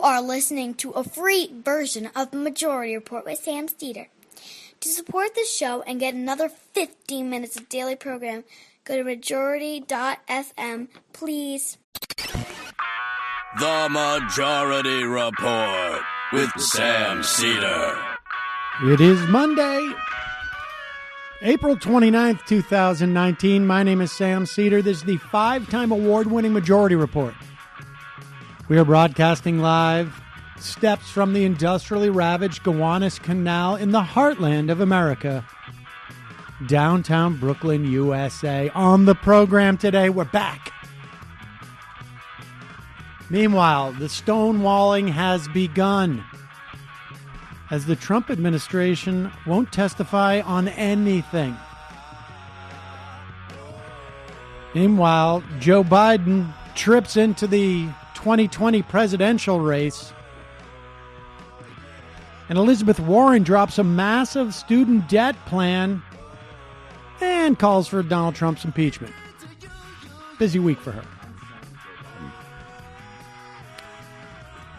are listening to a free version of the Majority Report with Sam Steeder. To support the show and get another 15 minutes of daily program, go to majority.fm, please. The Majority Report with Sam Steeder. It is Monday, April 29th, 2019. My name is Sam Steeder. This is the 5-time award-winning Majority Report. We are broadcasting live steps from the industrially ravaged Gowanus Canal in the heartland of America, downtown Brooklyn, USA. On the program today, we're back. Meanwhile, the stonewalling has begun, as the Trump administration won't testify on anything. Meanwhile, Joe Biden trips into the 2020 presidential race, and Elizabeth Warren drops a massive student debt plan and calls for Donald Trump's impeachment. Busy week for her.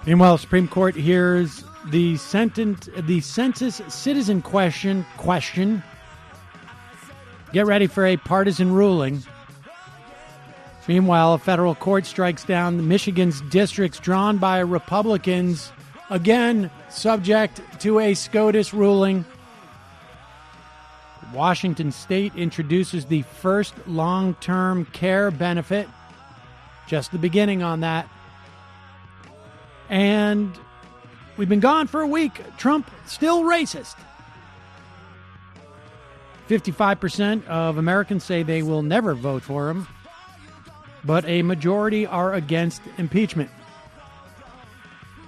Meanwhile, Supreme Court hears the census citizen question. Get ready for a partisan ruling. Meanwhile, a federal court strikes down Michigan's districts drawn by Republicans, again subject to a SCOTUS ruling. Washington State introduces the first long-term care benefit. Just the beginning on that. And we've been gone for a week. Trump still racist. 55% of Americans say they will never vote for him, but a majority are against impeachment.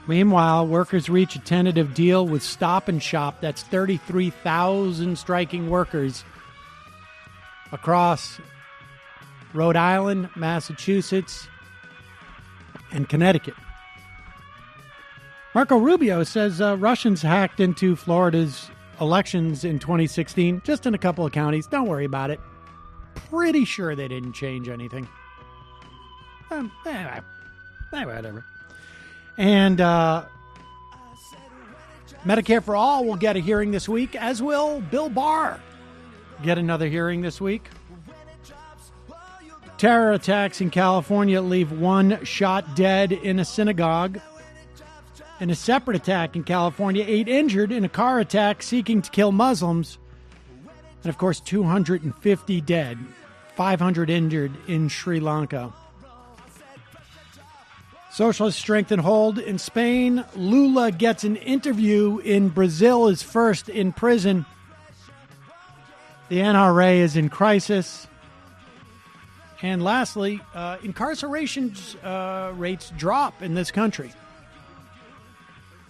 Meanwhile, workers reach a tentative deal with Stop and Shop. That's 33,000 striking workers across Rhode Island, Massachusetts, and Connecticut. Marco Rubio says Russians hacked into Florida's elections in 2016, just in a couple of counties. Don't worry about it. Pretty sure they didn't change anything. Whatever. And Medicare for All will get a hearing this week, as will Bill Barr get another hearing this week. Terror attacks in California leave one shot dead in a synagogue. In a separate attack in California, 8 injured in a car attack seeking to kill Muslims. And, of course, 250 dead, 500 injured in Sri Lanka. Socialist strength and hold in Spain. Lula gets an interview in Brazil, his first in prison. The NRA is in crisis. And lastly, incarceration rates drop in this country.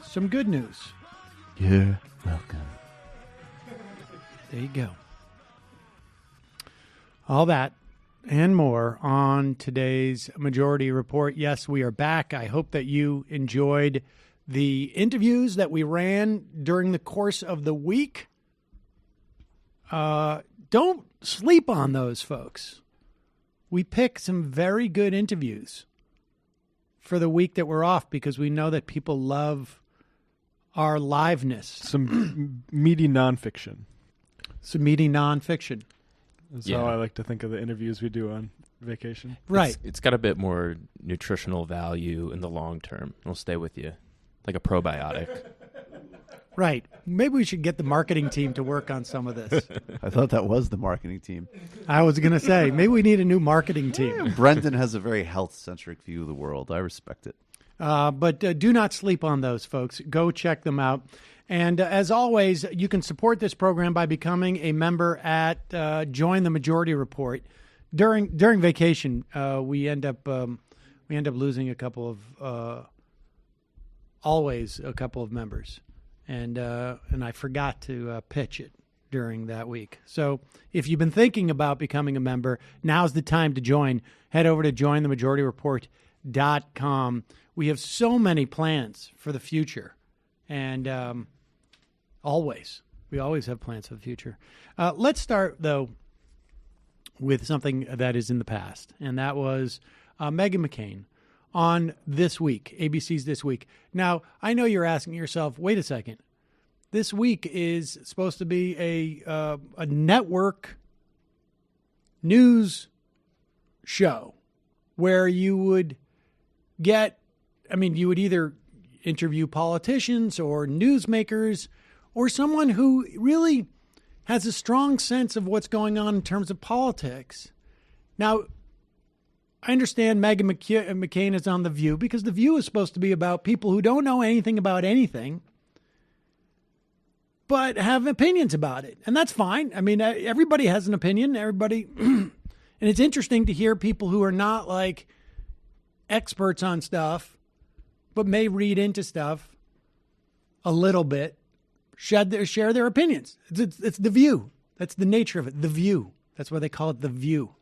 Some good news. You're welcome. There you go. All that and more on today's Majority Report. Yes, we are back. I hope that you enjoyed the interviews that we ran during the course of the week. Don't sleep on those, folks. We pick some very good interviews for the week that we're off because we know that people love our liveness. Some meaty nonfiction. That's how I like to think of the interviews we do on vacation. Right. It's got a bit more nutritional value in the long term. It'll stay with you like a probiotic. Right. Maybe we should get the marketing team to work on some of this. I thought that was the marketing team. I was going to say, maybe we need a new marketing team. Brendan has a very health-centric view of the world. I respect it. But do not sleep on those, folks. Go check them out. And as always, you can support this program by becoming a member at Join the Majority Report. During vacation, we end up losing a couple of members, and I forgot to pitch it during that week. So if you've been thinking about becoming a member, now's the time to join. Head over to jointhemajority.com. We have so many plans for the future, and we always have plans for the future. Let's start, though, with something that is in the past, and that was Meghan McCain on This Week, ABC's This Week. Now, I know you're asking yourself, wait a second. This Week is supposed to be a network news show where you would you would either interview politicians or newsmakers or someone who really has a strong sense of what's going on in terms of politics. Now, I understand Meghan McCain is on The View because The View is supposed to be about people who don't know anything about anything but have opinions about it. And that's fine. I mean, everybody has an opinion. Everybody. And it's interesting to hear people who are not like experts on stuff, but may read into stuff a little bit, share their opinions. It's The View. That's the nature of it. The View. That's why they call it The View.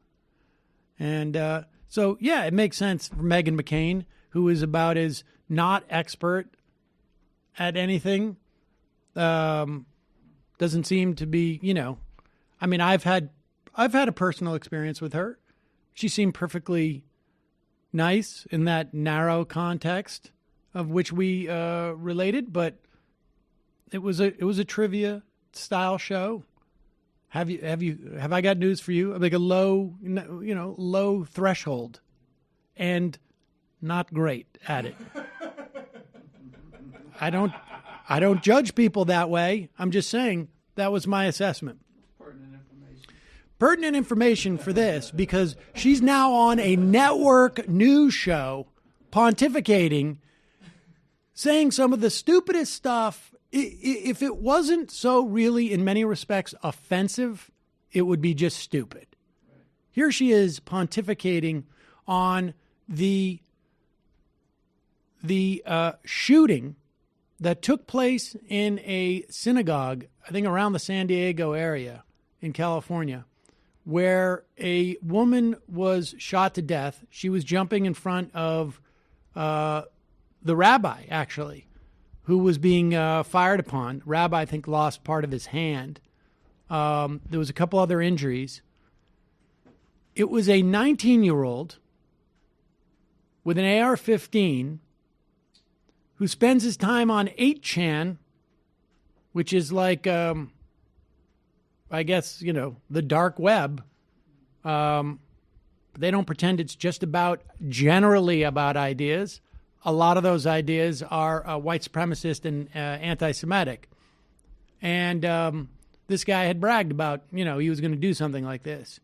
And so, yeah, it makes sense for Meghan McCain, who is about as not expert at anything. Doesn't seem to be, I mean, I've had a personal experience with her. She seemed perfectly nice in that narrow context of which we related, but it was a trivia style show. Have I got news for you? Like a low threshold and not great at it. I don't judge people that way. I'm just saying that was my assessment. Pertinent information for this because she's now on a network news show pontificating, saying some of the stupidest stuff. If it wasn't so really, in many respects, offensive, it would be just stupid. Here she is pontificating on the shooting that took place in a synagogue, I think around the San Diego area in California, where a woman was shot to death. She was jumping in front of the rabbi, actually, who was being fired upon. Rabbi, I think, lost part of his hand. There was a couple other injuries. It was a 19-year-old with an AR-15 who spends his time on 8chan, which is like, I guess, the dark web. They don't pretend it's just generally about ideas. A lot of those ideas are white supremacist and anti-Semitic. And this guy had bragged about, he was going to do something like this.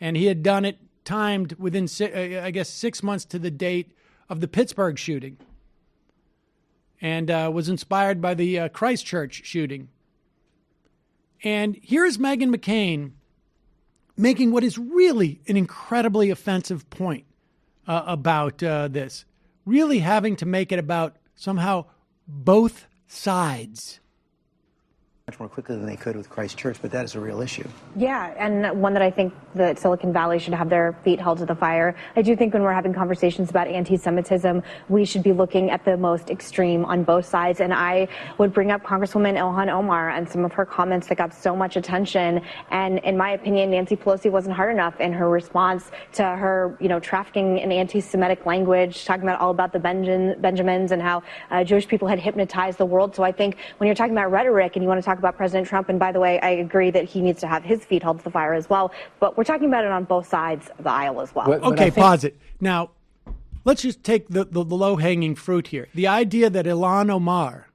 And he had done it timed within, 6 months to the date of the Pittsburgh shooting. And was inspired by the Christchurch shooting. And here's Meghan McCain making what is really an incredibly offensive point about this. Really having to make it about somehow both sides. Much more quickly than they could with Christchurch, but that is a real issue. Yeah, and one that I think that Silicon Valley should have their feet held to the fire. I do think when we're having conversations about anti-Semitism, we should be looking at the most extreme on both sides. And I would bring up Congresswoman Ilhan Omar and some of her comments that got so much attention. And in my opinion, Nancy Pelosi wasn't hard enough in her response to her, trafficking in anti-Semitic language, talking about all about the Benjamins and how Jewish people had hypnotized the world. So I think when you're talking about rhetoric and you want to talk about President Trump, and by the way, I agree that he needs to have his feet held to the fire as well, but we're talking about it on both sides of the aisle as well. Okay, pause it. Now, let's just take the low-hanging fruit here. The idea that Ilhan Omar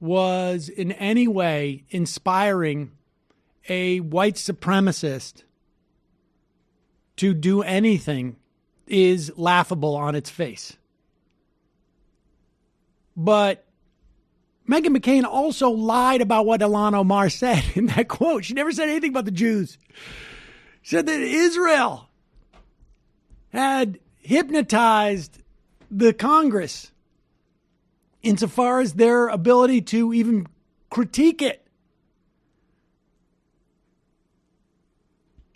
was in any way inspiring a white supremacist to do anything is laughable on its face. But Meghan McCain also lied about what Ilhan Omar said in that quote. She never said anything about the Jews. She said that Israel had hypnotized the Congress insofar as their ability to even critique it.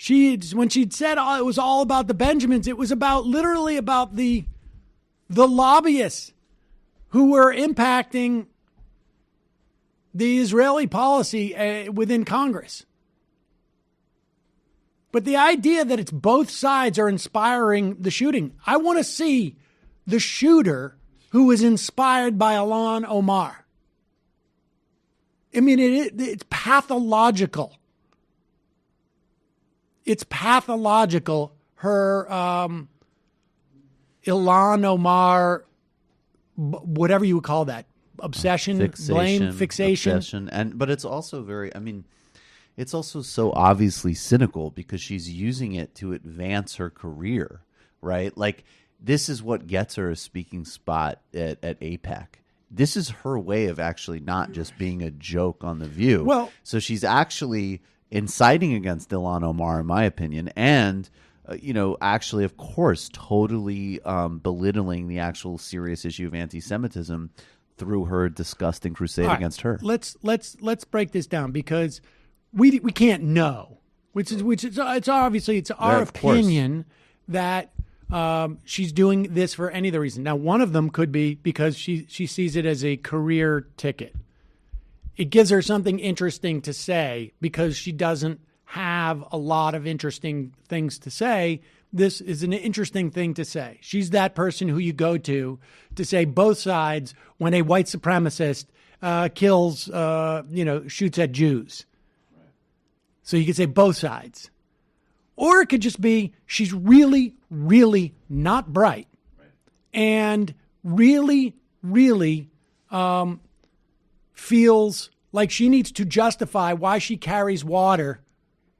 When she'd said it was all about the Benjamins, it was literally about the lobbyists who were impacting the Israeli policy within Congress. But the idea that it's both sides are inspiring the shooting, I want to see the shooter who was inspired by Ilhan Omar. I mean, it's pathological. It's pathological. Her Ilhan Omar, whatever you would call that, obsession, blame, fixation. But it's also it's also so obviously cynical because she's using it to advance her career, right? Like, this is what gets her a speaking spot at APEC. This is her way of actually not just being a joke on The View. Well, so she's actually inciting against Ilhan Omar, in my opinion, and actually, of course, totally belittling the actual serious issue of anti-Semitism through her disgusting crusade against her. Let's break this down because we can't know, which is it's obviously it's our opinion that she's doing this for any other reason. Now, one of them could be because she sees it as a career ticket. It gives her something interesting to say because she doesn't have a lot of interesting things to say. This is an interesting thing to say. She's that person who you go to say both sides when a white supremacist kills, shoots at Jews. Right. So you could say both sides. Or it could just be she's really, really not bright, right, and really, really feels like she needs to justify why she carries water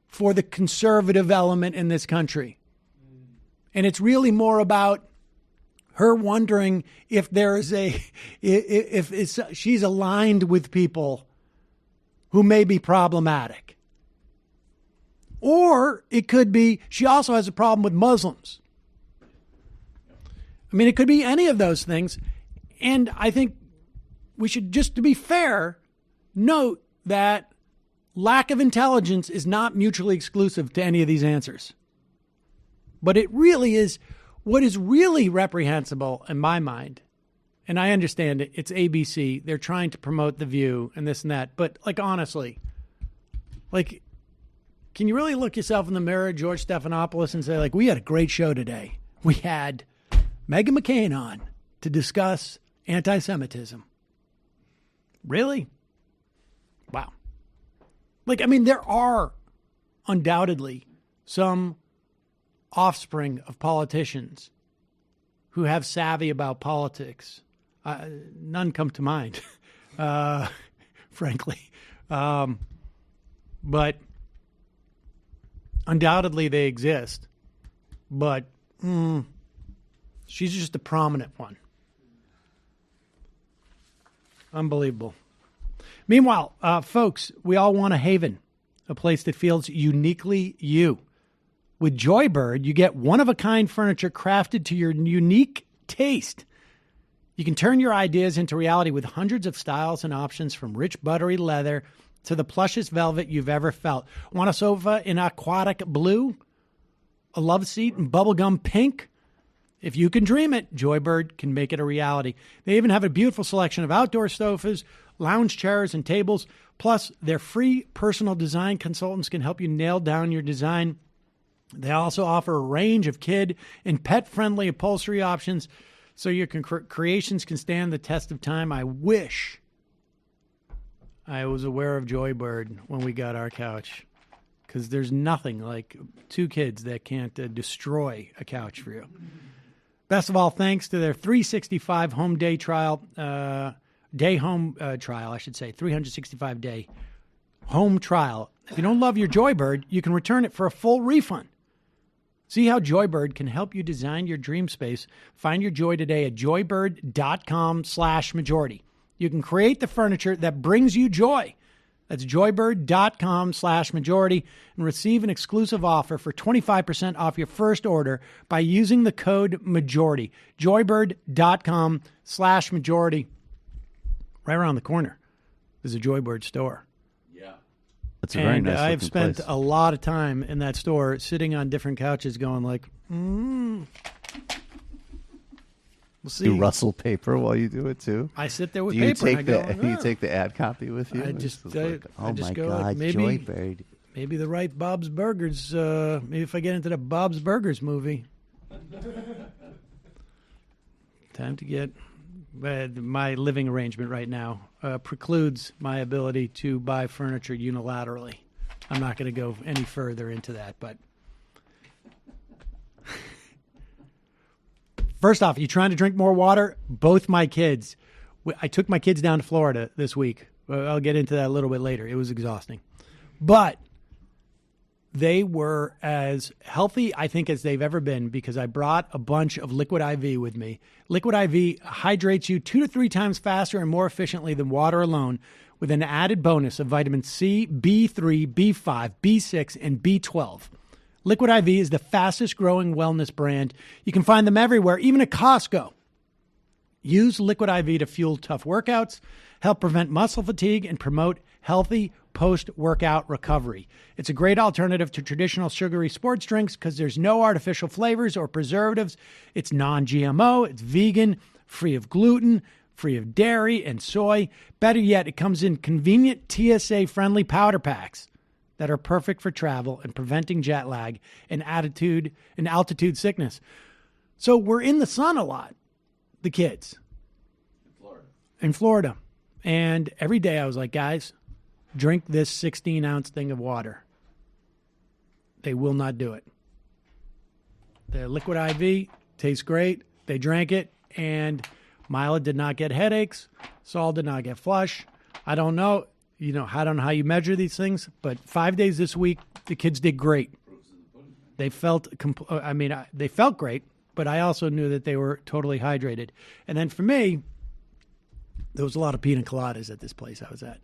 for the conservative element in this country. And it's really more about her wondering if there is she's aligned with people who may be problematic. Or it could be she also has a problem with Muslims. I mean, it could be any of those things. And I think we should, just to be fair, note that lack of intelligence is not mutually exclusive to any of these answers. But it really is what is really reprehensible in my mind. And I understand it. It's ABC. They're trying to promote The View and this and that. But, honestly, can you really look yourself in the mirror, George Stephanopoulos, and say, we had a great show today. We had Meghan McCain on to discuss anti-Semitism. Really? Wow. There are undoubtedly some offspring of politicians who have savvy about politics. None come to mind, frankly. But undoubtedly they exist. But she's just a prominent one. Unbelievable. Meanwhile, folks, we all want a haven, a place that feels uniquely you. With Joybird, you get one-of-a-kind furniture crafted to your unique taste. You can turn your ideas into reality with hundreds of styles and options, from rich buttery leather to the plushest velvet you've ever felt. Want a sofa in aquatic blue? A love seat in bubblegum pink? If you can dream it, Joybird can make it a reality. They even have a beautiful selection of outdoor sofas, lounge chairs, and tables. Plus, their free personal design consultants can help you nail down your design. They also offer a range of kid and pet-friendly upholstery options so your creations can stand the test of time. I wish I was aware of Joybird when we got our couch, because there's nothing like two kids that can't destroy a couch for you. Best of all, thanks to their 365 home day trial, 365-day home trial. If you don't love your Joybird, you can return it for a full refund. See how Joybird can help you design your dream space. Find your joy today at joybird.com/majority. You can create the furniture that brings you joy. That's joybird.com/majority and receive an exclusive offer for 25% off your first order by using the code majority. Joybird.com/majority. Right around the corner is a Joybird store. That's a very nice I've spent place. a lot of time in that store sitting on different couches going We'll see. You rustle paper while you do it too? I sit there with do you paper take and I go, you take the ad copy with you? I just oh my God, like, Joybird. Maybe the right Bob's Burgers, maybe if I get into the Bob's Burgers movie. Time to get my living arrangement right now precludes my ability to buy furniture unilaterally. I'm not going to go any further into that, but first off, you trying to drink more water? Both my kids. I took my kids down to Florida this week. I'll get into that a little bit later. It was exhausting. But they were as healthy, I think, as they've ever been because I brought a bunch of Liquid IV with me. Liquid IV hydrates you 2 to 3 times faster and more efficiently than water alone with an added bonus of vitamin C, B3, B5, B6, and B12. Liquid IV is the fastest growing wellness brand. You can find them everywhere, even at Costco. Use Liquid IV to fuel tough workouts, help prevent muscle fatigue, and promote healthy post-workout recovery. It's a great alternative to traditional sugary sports drinks because there's no artificial flavors or preservatives. It's non-GMO, it's vegan, free of gluten, free of dairy and soy. Better yet, it comes in convenient TSA-friendly powder packs that are perfect for travel and preventing jet lag and altitude sickness. So we're in the sun a lot, the kids. In Florida. And every day I was like, guys, drink this 16-ounce thing of water. They will not do it. The Liquid IV tastes great. They drank it, and Mila did not get headaches. Saul did not get flush. I don't know. I don't know how you measure these things, but 5 days this week, the kids did great. They felt they felt great, but I also knew that they were totally hydrated. And then for me, there was a lot of pina coladas at this place I was at.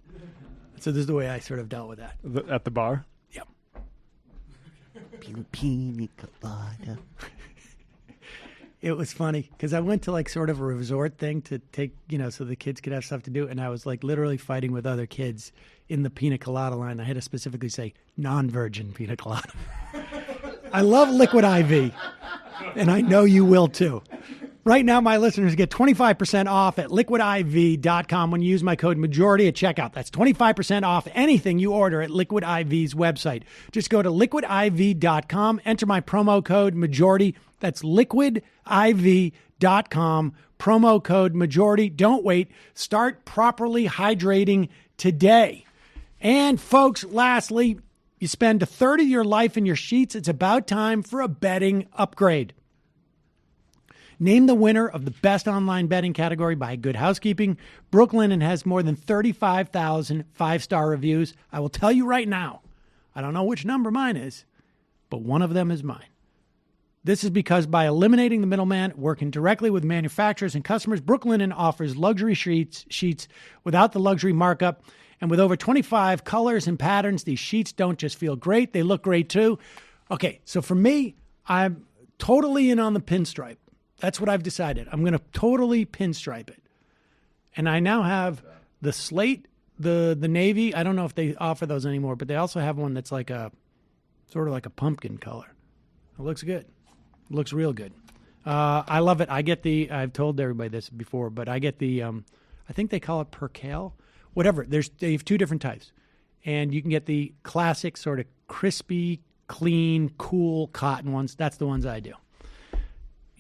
So this is the way I sort of dealt with that. At the bar? Yep. Pina colada. It was funny because I went to like sort of a resort thing to take, so the kids could have stuff to do. And I was like literally fighting with other kids in the pina colada line. I had to specifically say non-virgin pina colada. I love Liquid IV, and I know you will too. Right now, my listeners get 25% off at liquidiv.com when you use my code majority at checkout. That's 25% off anything you order at Liquid IV's website. Just go to liquidiv.com, enter my promo code majority. That's liquidiv.com, promo code majority. Don't wait. Start properly hydrating today. And folks, lastly, you spend a third of your life in your sheets. It's about time for a bedding upgrade. Named the winner of the best online bedding category by Good Housekeeping, Brooklinen has more than 35,000 five-star reviews. I will tell you right now, I don't know which number mine is, but one of them is mine. This is because by eliminating the middleman, working directly with manufacturers and customers, Brooklinen offers luxury sheets without the luxury markup. And with over 25 colors and patterns, these sheets don't just feel great, they look great too. Okay, so for me, I'm totally in on the pinstripe. That's what I've decided. I'm going to totally pinstripe it. And I now have the slate, the navy. I don't know if they offer those anymore, but they also have one that's like a sort of like a pumpkin color. It looks good. It looks real good. I love it. I've told everybody this before, but I get the, I think they call it percale. Whatever. They have 2 different types. And you can get the classic sort of crispy, clean, cool cotton ones. That's the ones I do.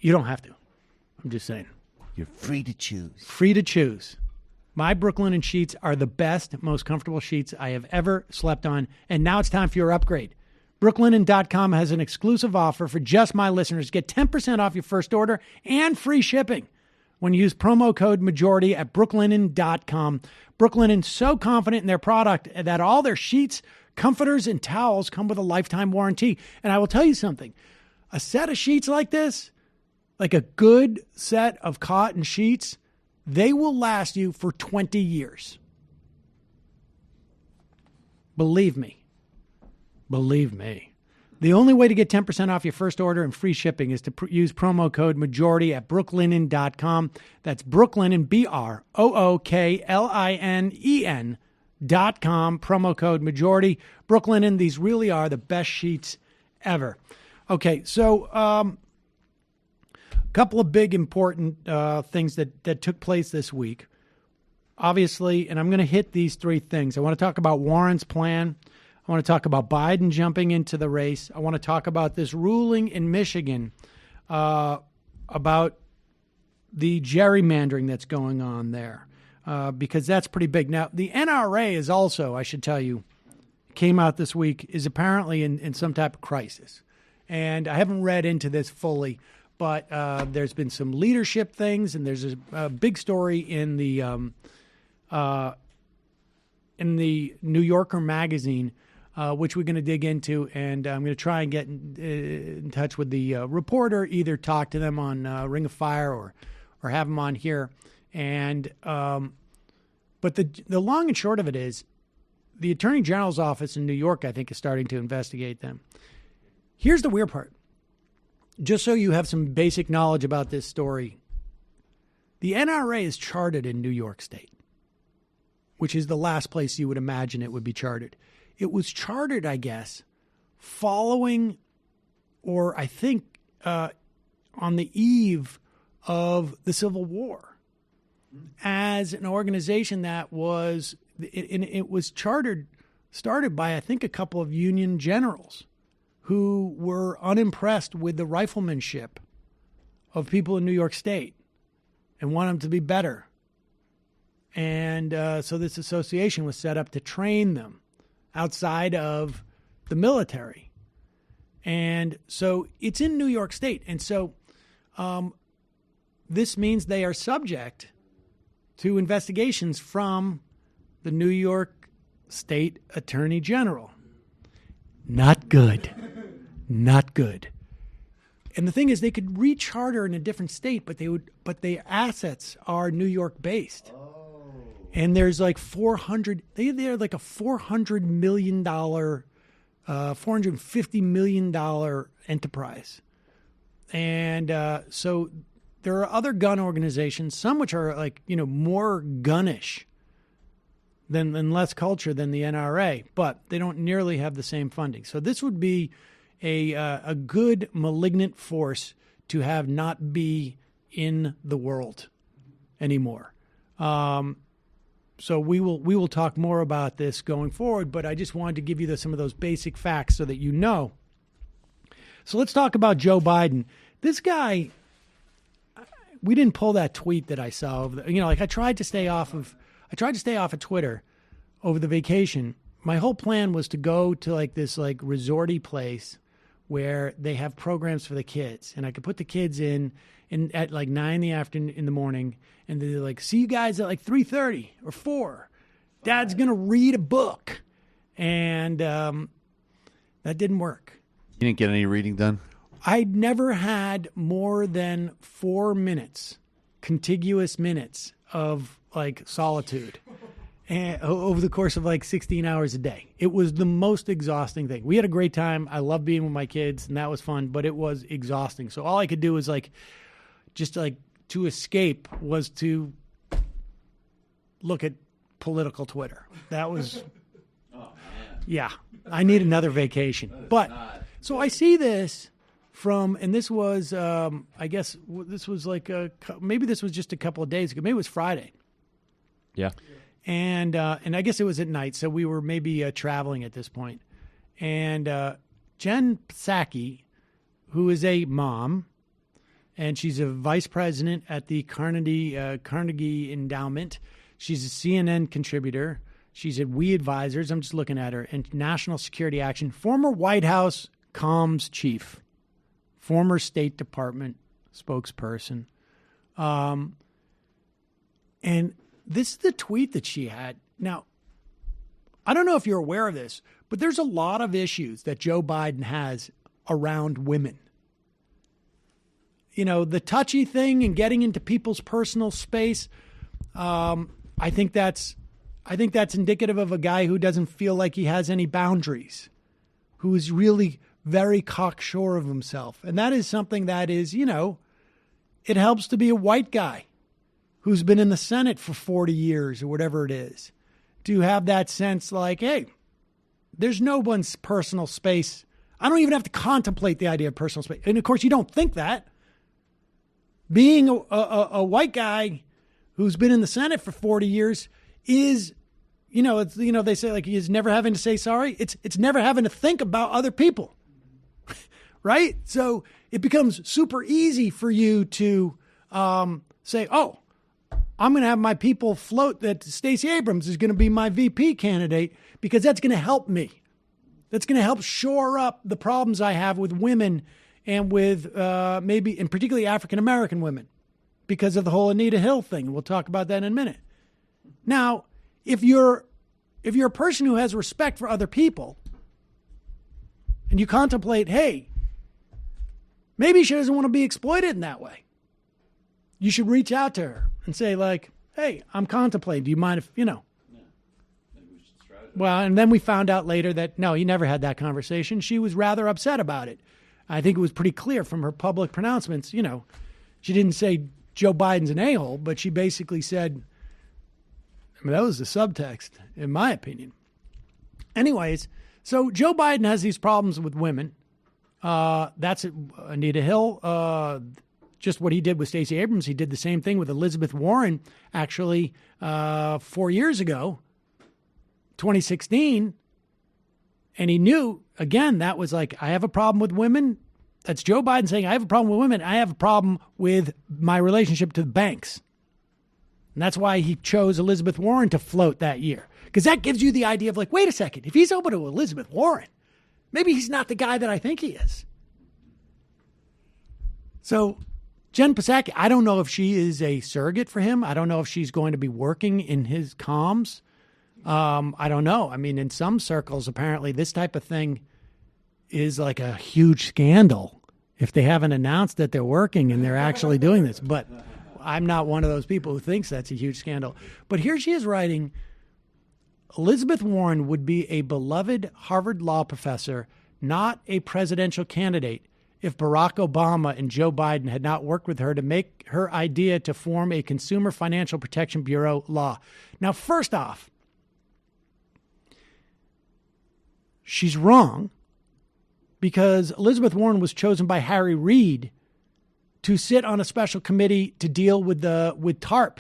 You don't have to. I'm just saying. You're free to choose. Free to choose. My Brooklinen sheets are the best, most comfortable sheets I have ever slept on. And now it's time for your upgrade. Brooklinen.com has an exclusive offer for just my listeners. Get 10% off your first order and free shipping when you use promo code majority at brooklinen.com. Brooklinen's so confident in their product that all their sheets, comforters, and towels come with a lifetime warranty. And I will tell you something. A set of sheets like this, like a good set of cotton sheets, they will last you for 20 years. Believe me. Believe me. The only way to get 10% off your first order and free shipping is to use promo code majority at brooklinen.com. That's Brooklinen, BROOKLINEN.com, promo code majority. Brooklinen, these really are the best sheets ever. Okay, so couple of big important things that took place this week. Obviously, and I'm going to hit these 3 things. I want to talk about Warren's plan. I want to talk about Biden jumping into the race. I want to talk about this ruling in Michigan about the gerrymandering that's going on there, because that's pretty big. Now, the NRA is also, I should tell you, came out this week, is apparently in some type of crisis. And I haven't read into this fully, but there's been some leadership things, and there's a big story in the New Yorker magazine, which we're going to dig into, and I'm going to try and get in touch with the reporter, either talk to them on Ring of Fire or have them on here. And but the long and short of it is, the Attorney General's office in New York, I think, is starting to investigate them. Here's the weird part. Just so you have some basic knowledge about this story, the NRA is chartered in New York State, which is the last place you would imagine it would be chartered. It was chartered, I guess, following, or I think on the eve of the Civil War, as an organization that was, it was started by, I think, a couple of Union generals who were unimpressed with the riflemanship of people in New York State and wanted them to be better. And so this association was set up to train them outside of the military. And so it's in New York State. And so this means they are subject to investigations from the New York State Attorney General. Not good. Not good. And the thing is, they could recharter in a different state, but their assets are New York based. And there's like they're like a $400 million, $450 million enterprise. And so there are other gun organizations, some which are like, more gunnish than less culture than the NRA, but they don't nearly have the same funding. So this would be a good malignant force to have not be in the world anymore. So we will talk more about this going forward, but I just wanted to give you some of those basic facts so that you know. So let's talk about Joe Biden. This guy, we didn't pull that tweet that I saw. I tried to stay off of Twitter over the vacation. My whole plan was to go to this resorty place where they have programs for the kids, and I could put the kids in at 9 in the morning, and they're like, see you guys at 3:30 or 4. Dad's gonna read a book, and that didn't work. You didn't get any reading done? I'd never had more than 4 minutes, contiguous minutes of solitude and over the course of 16 hours a day. It was the most exhausting thing. We had a great time. I love being with my kids, and that was fun, but it was exhausting. So all I could do was to escape was to look at political Twitter. That was, yeah, I need another vacation. But so I see this and this was, I guess this was maybe this was just a couple of days ago. Maybe it was Friday. Yeah. And I guess it was at night, so we were maybe traveling at this point. And Jen Psaki, who is a mom, and she's a vice president at the Carnegie Endowment. She's a CNN contributor. She's at We Advisors. I'm just looking at her. And National Security Action, former White House comms chief, former State Department spokesperson. And this is the tweet that she had. Now, I don't know if you're aware of this, but there's a lot of issues that Joe Biden has around women. The touchy thing and getting into people's personal space. I think that's indicative of a guy who doesn't feel like he has any boundaries, who is really very cocksure of himself. And that is something that is, it helps to be a white guy who's been in the Senate for 40 years or whatever it is, to have that sense hey, there's no one's personal space. I don't even have to contemplate the idea of personal space. And of course, you don't think that. Being a white guy who's been in the Senate for 40 years is, they say he's never having to say sorry. It's never having to think about other people, right? So it becomes super easy for you to say, oh, I'm going to have my people float that Stacey Abrams is going to be my VP candidate because that's going to help me. That's going to help shore up the problems I have with women and with maybe, and particularly African-American women because of the whole Anita Hill thing. We'll talk about that in a minute. Now, if you're a person who has respect for other people and you contemplate, hey, maybe she doesn't want to be exploited in that way, you should reach out to her and say, like, hey, I'm contemplating. Do you mind if, Well, and then we found out later that, no, he never had that conversation. She was rather upset about it. I think it was pretty clear from her public pronouncements. She didn't say Joe Biden's an a-hole, but she basically said, that was the subtext, in my opinion. Anyways, so Joe Biden has these problems with women. That's Anita Hill. Just what he did with Stacey Abrams, he did the same thing with Elizabeth Warren, actually, 4 years ago, 2016. And he knew, again, that was like, I have a problem with women. That's Joe Biden saying, I have a problem with women. I have a problem with my relationship to the banks. And that's why he chose Elizabeth Warren to float that year. Because that gives you the idea of like, wait a second, if he's open to Elizabeth Warren, maybe he's not the guy that I think he is. So Jen Psaki, I don't know if she is a surrogate for him. I don't know if she's going to be working in his comms. I don't know. I mean, in some circles, apparently this type of thing is like a huge scandal if they haven't announced that they're working and they're actually doing this. But I'm not one of those people who thinks that's a huge scandal. But here she is writing, Elizabeth Warren would be a beloved Harvard law professor, not a presidential candidate, if Barack Obama and Joe Biden had not worked with her to make her idea to form a Consumer Financial Protection Bureau law. Now, first off, she's wrong because Elizabeth Warren was chosen by Harry Reid to sit on a special committee to deal with TARP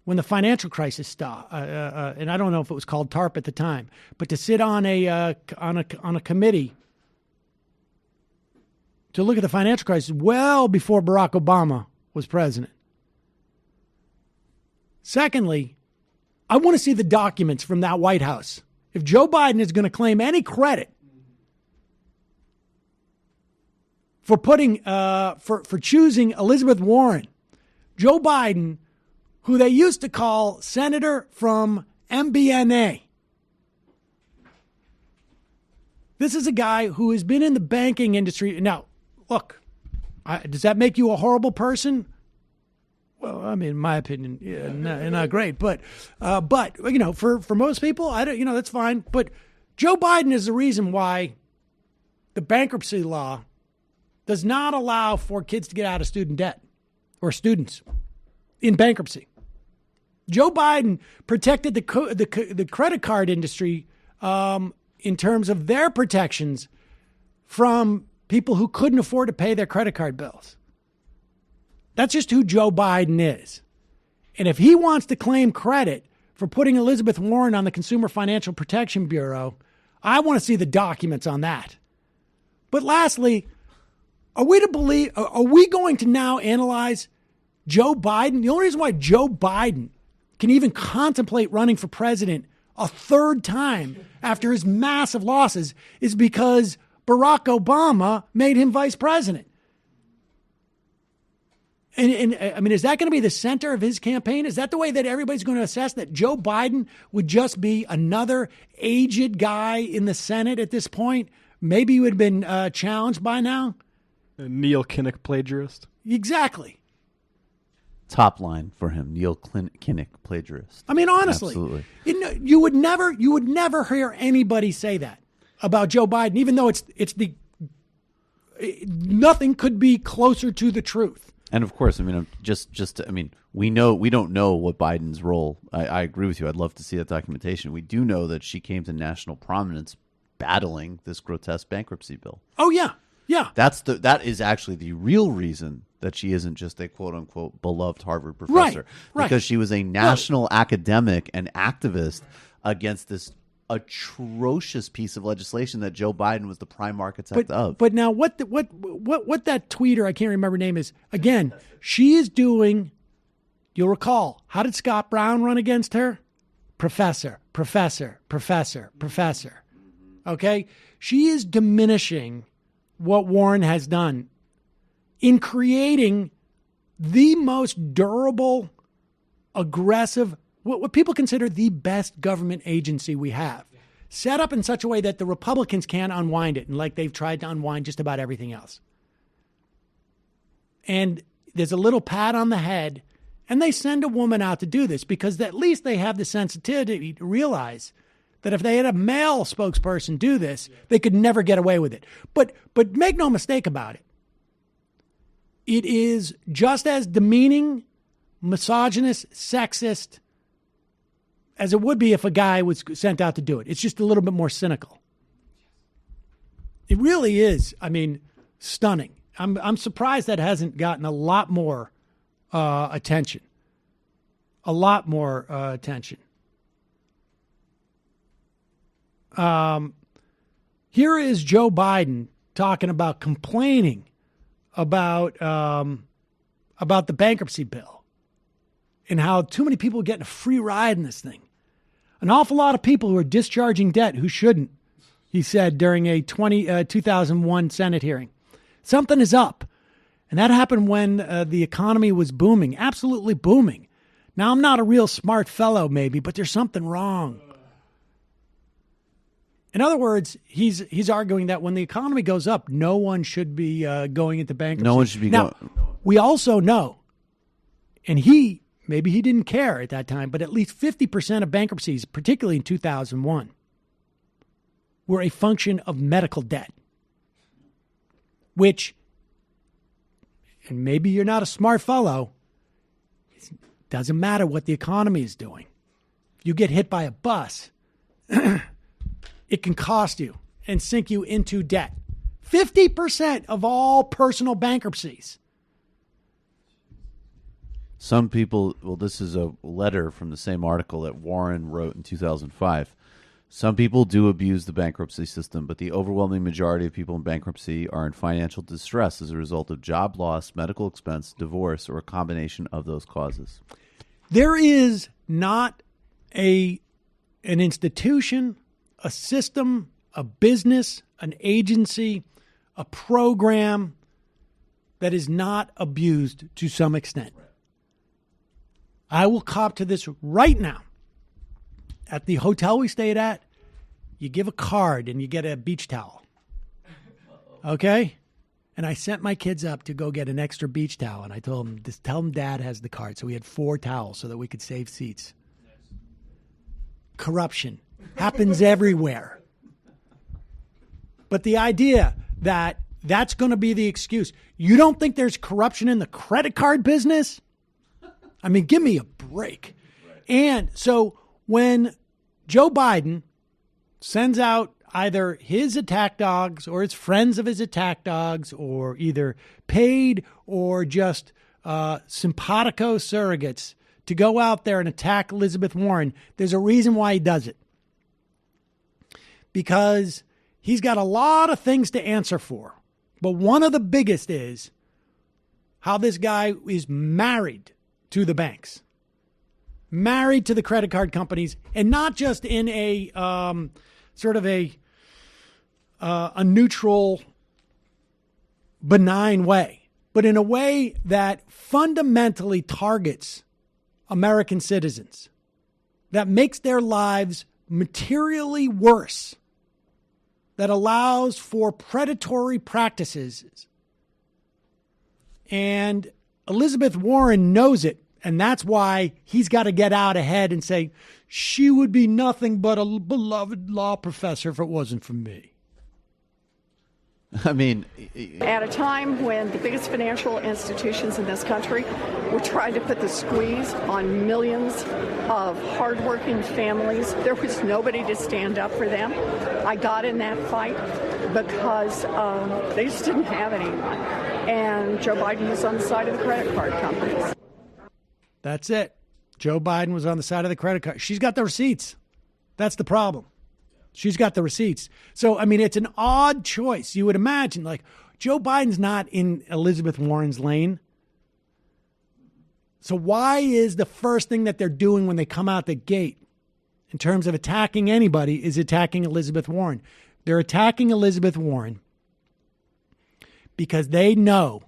when the financial crisis started. And I don't know if it was called TARP at the time, but to sit on a committee to look at the financial crisis well before Barack Obama was president. Secondly, I want to see the documents from that White House. If Joe Biden is going to claim any credit for putting for choosing Elizabeth Warren, Joe Biden, who they used to call Senator from MBNA. This is a guy who has been in the banking industry. Now, look, does that make you a horrible person? Well, I mean, in my opinion, yeah, not great. But for most people, I don't. That's fine. But Joe Biden is the reason why the bankruptcy law does not allow for kids to get out of student debt or students in bankruptcy. Joe Biden protected the credit card industry in terms of their protections from people who couldn't afford to pay their credit card bills. That's just who Joe Biden is. And if he wants to claim credit for putting Elizabeth Warren on the Consumer Financial Protection Bureau, I want to see the documents on that. But lastly, are we going to now analyze Joe Biden? The only reason why Joe Biden can even contemplate running for president a third time after his massive losses is because Barack Obama made him vice president. And I mean, is that going to be the center of his campaign? Is that the way that everybody's going to assess that Joe Biden would just be another aged guy in the Senate at this point? Maybe he would have been challenged by now. A Neil Kinnock plagiarist. Exactly. Top line for him, Neil Kinnock plagiarist. I mean, honestly, absolutely. You would never hear anybody say that about Joe Biden, even though nothing could be closer to the truth. And of course, I mean, we don't know what Biden's role. I agree with you. I'd love to see that documentation. We do know that she came to national prominence battling this grotesque bankruptcy bill. Oh yeah, yeah. That is actually the real reason that she isn't just a quote unquote beloved Harvard professor, right. Because she was a national academic and activist against this atrocious piece of legislation that Joe Biden was the prime architect of. But now what that tweeter, I can't remember her name, is, again, she is doing, you'll recall, how did Scott Brown run against her? Professor. Okay? She is diminishing what Warren has done in creating the most durable, aggressive, what people consider the best government agency we have, set up in such a way that the Republicans can't unwind it, and like they've tried to unwind just about everything else. And there's a little pat on the head, and they send a woman out to do this because at least they have the sensitivity to realize that if they had a male spokesperson do this, they could never get away with it. But make no mistake about it. It is just as demeaning, misogynist, sexist as it would be if a guy was sent out to do it. It's just a little bit more cynical. It really is, I mean, stunning. I'm surprised that hasn't gotten a lot more attention. A lot more attention. Here is Joe Biden talking about complaining about the bankruptcy bill and how too many people are getting a free ride in this thing. An awful lot of people who are discharging debt who shouldn't, he said during a 2001 Senate hearing. Something is up. And that happened when the economy was booming, absolutely booming. Now, I'm not a real smart fellow, maybe, but there's something wrong. In other words, he's arguing that when the economy goes up, no one should be going into bankruptcy. No one should be going. We also know, and maybe he didn't care at that time, but at least 50% of bankruptcies, particularly in 2001, were a function of medical debt, which, and maybe you're not a smart fellow, it doesn't matter what the economy is doing. If you get hit by a bus, it can cost you and sink you into debt. 50% of all personal bankruptcies. Some people, well, this is a letter from the same article that Warren wrote in 2005. Some people do abuse the bankruptcy system, but the overwhelming majority of people in bankruptcy are in financial distress as a result of job loss, medical expense, divorce, or a combination of those causes. There is not an institution, a system, a business, an agency, a program that is not abused to some extent. I will cop to this right now. At the hotel we stayed at, you give a card and you get a beach towel. Okay? And I sent my kids up to go get an extra beach towel, and I told them, just tell them Dad has the card. So we had 4 towels so that we could save seats. Corruption happens everywhere. But the idea that that's going to be the excuse. You don't think there's corruption in the credit card business? I mean, give me a break. Right. And so when Joe Biden sends out either his attack dogs or his friends of his attack dogs, or either paid or just simpatico surrogates to go out there and attack Elizabeth Warren, there's a reason why he does it. Because he's got a lot of things to answer for. But one of the biggest is how this guy is married to the banks, married to the credit card companies, and not just in a sort of a neutral, benign way, but in a way that fundamentally targets American citizens, that makes their lives materially worse, that allows for predatory practices. And Elizabeth Warren knows it, and that's why he's got to get out ahead and say, she would be nothing but a beloved law professor if it wasn't for me. I mean, at a time when the biggest financial institutions in this country were trying to put the squeeze on millions of hardworking families, there was nobody to stand up for them. I got in that fight because they just didn't have anyone. And Joe Biden was on the side of the credit card companies. That's it. Joe Biden was on the side of the credit card. She's got the receipts. That's the problem. She's got the receipts. So, I mean, it's an odd choice. You would imagine, like, Joe Biden's not in Elizabeth Warren's lane. So why is the first thing that they're doing when they come out the gate in terms of attacking anybody is attacking Elizabeth Warren? They're attacking Elizabeth Warren because they know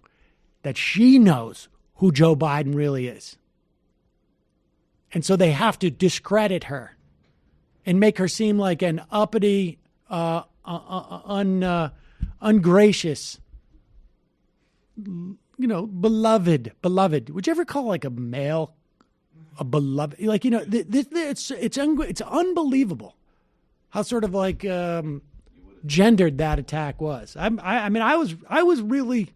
that she knows who Joe Biden really is. And so they have to discredit her and make her seem like an uppity, ungracious, beloved. Would you ever call like a male a beloved? Like, it's unbelievable how sort of like gendered that attack was. I was really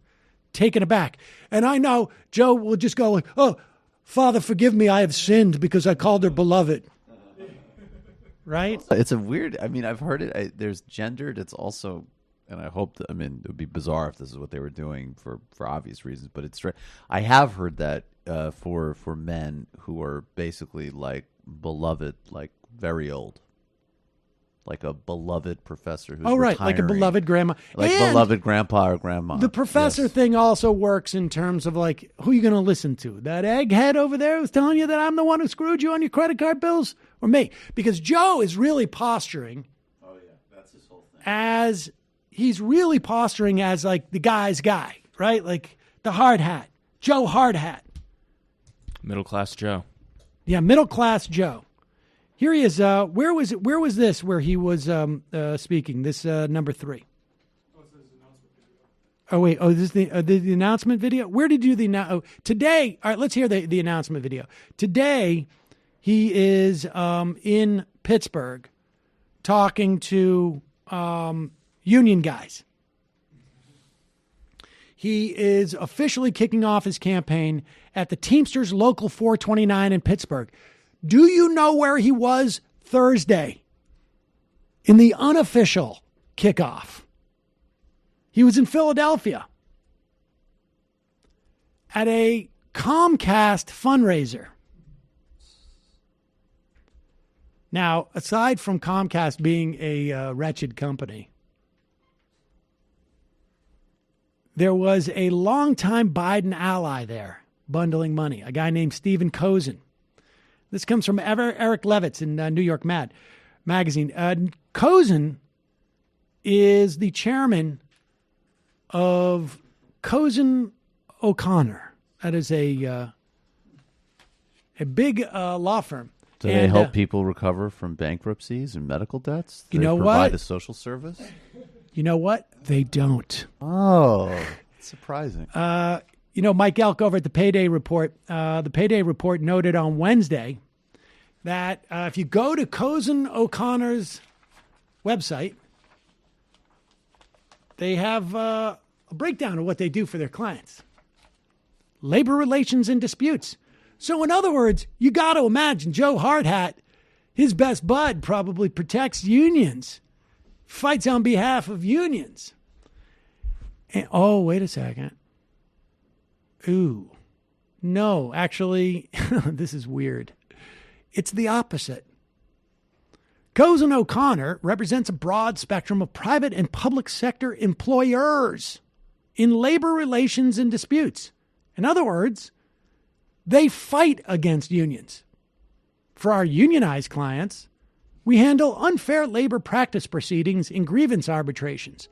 taken aback. And I know Joe will just go like, oh, Father, forgive me, I have sinned because I called her beloved. Right? It's a weird, I've heard it. There's gendered. It's also, and I hope that, it would be bizarre if this is what they were doing for obvious reasons, but it's right. I have heard that for men who are basically like beloved, like very old. Like a beloved professor who's right, retiring. like a beloved grandma. Like and beloved grandpa or grandma. The professor thing also works in terms of like, who are you going to listen to? That egghead over there who's telling you that I'm the one who screwed you on your credit card bills? Or me? Because Joe is really posturing. Oh, yeah, that's his whole thing. He's really posturing as like the guy's guy, right? Like the hard hat. Joe Hard Hat. Middle class Joe. Yeah, middle class Joe. Here he is. Where was this where he was speaking? This number 3. Oh, wait. Oh, this is the announcement video? Where did you do the today? All right, let's hear the announcement video. Today, he is in Pittsburgh talking to union guys. He is officially kicking off his campaign at the Teamsters Local 429 in Pittsburgh. Do you know where he was Thursday in the unofficial kickoff? He was in Philadelphia at a Comcast fundraiser. Now, aside from Comcast being a wretched company, there was a longtime Biden ally there bundling money, a guy named Stephen Kozin. This comes from Eric Levitz in New York Magazine. Kozin is the chairman of Kozin O'Connor. That is a big law firm. Do they help people recover from bankruptcies and medical debts? Do you know they provide what? a social service? You know what? They don't. Oh, it's surprising. Mike Elk over at the Payday Report, noted on Wednesday that if you go to Kozin O'Connor's website, they have a breakdown of what they do for their clients. Labor relations and disputes. So in other words, you got to imagine Joe Hardhat, his best bud, probably protects unions, fights on behalf of unions. And, oh, wait a second. Ooh, no, actually, this is weird. It's the opposite. Kozin O'Connor represents a broad spectrum of private and public sector employers in labor relations and disputes. In other words, they fight against unions. For our unionized clients, we handle unfair labor practice proceedings in grievance arbitrations,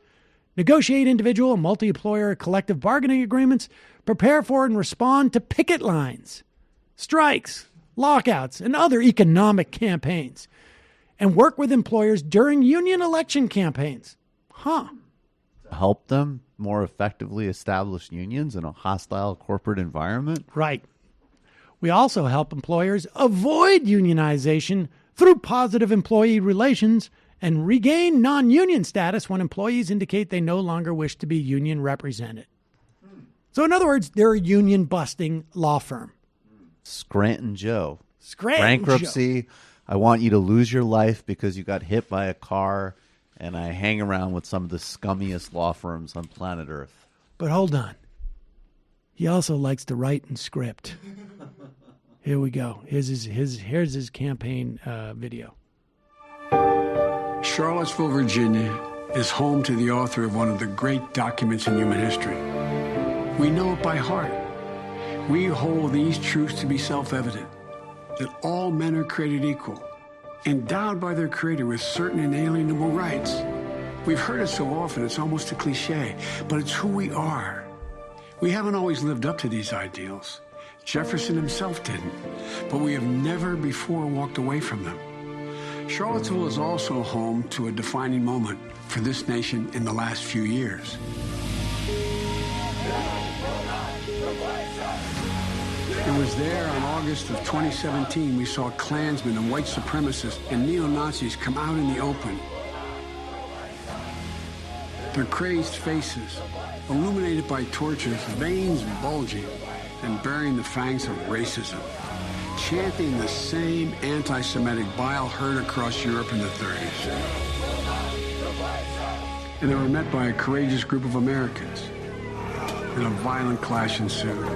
negotiate individual and multi-employer collective bargaining agreements, prepare for and respond to picket lines, strikes, lockouts, and other economic campaigns, and work with employers during union election campaigns. Help them more effectively establish unions in a hostile corporate environment? Right. We also help employers avoid unionization through positive employee relations and regain non-union status when employees indicate they no longer wish to be union represented. So in other words, they're a union-busting law firm. Scranton Joe. Bankruptcy. Joe. I want you to lose your life because you got hit by a car, and I hang around with some of the scummiest law firms on planet Earth. But hold on. He also likes to write and script. Here we go. Here's his campaign video. Charlottesville, Virginia is home to the author of one of the great documents in human history. We know it by heart. We hold these truths to be self-evident, that all men are created equal, endowed by their Creator with certain inalienable rights. We've heard it so often, it's almost a cliche, but it's who we are. We haven't always lived up to these ideals. Jefferson himself didn't, but we have never before walked away from them. Charlottesville is also home to a defining moment for this nation in the last few years. It was there on August of 2017 we saw Klansmen and white supremacists and neo-Nazis come out in the open. Their crazed faces, illuminated by torches, veins bulging and bearing the fangs of racism, chanting the same anti-Semitic bile heard across Europe in the 30s. And they were met by a courageous group of Americans, and a violent clash ensued.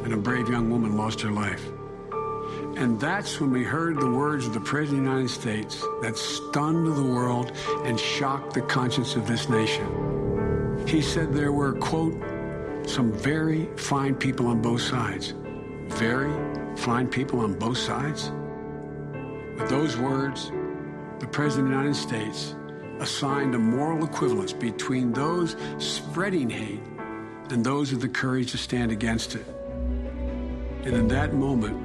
And a brave young woman lost her life. And that's when we heard the words of the President of the United States that stunned the world and shocked the conscience of this nation. He said there were, quote, some very fine people on both sides. Very fine people on both sides? With those words, the President of the United States assigned a moral equivalence between those spreading hate and those with the courage to stand against it. And in that moment,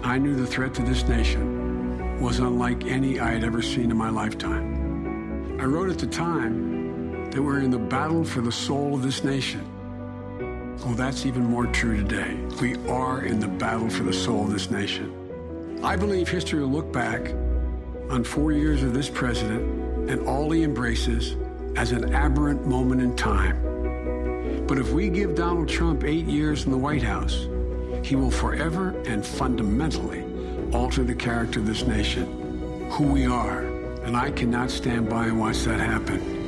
I knew the threat to this nation was unlike any I had ever seen in my lifetime. I wrote at the time that we're in the battle for the soul of this nation. Well, that's even more true today. We are in the battle for the soul of this nation. I believe history will look back on 4 years of this president and all he embraces as an aberrant moment in time. But if we give Donald Trump 8 years in the White House, he will forever and fundamentally alter the character of this nation, who we are. And I cannot stand by and watch that happen.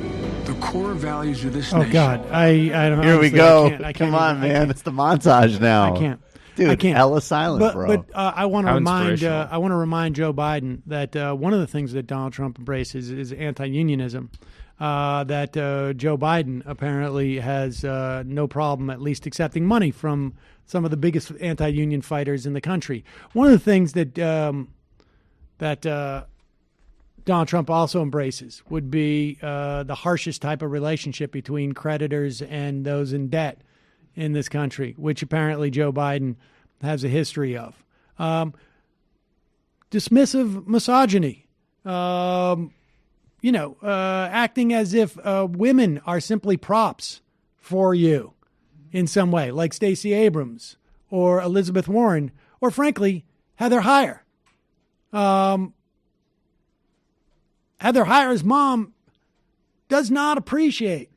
The core values of this nation. Oh, God. I don't know. Here we go. I can't Come on, even, man. It's the montage now. I can't. Dude, I can't. hella silent, bro. But I want to How remind inspirational. I want to remind Joe Biden that one of the things that Donald Trump embraces is anti-unionism. That Joe Biden apparently has no problem at least accepting money from some of the biggest anti-union fighters in the country. One of the things that Donald Trump also embraces would be the harshest type of relationship between creditors and those in debt in this country, which apparently Joe Biden has a history of. Dismissive misogyny, acting as if women are simply props for you in some way, like Stacey Abrams or Elizabeth Warren, or frankly, Heather Heyer. Heather Heyer's mom does not appreciate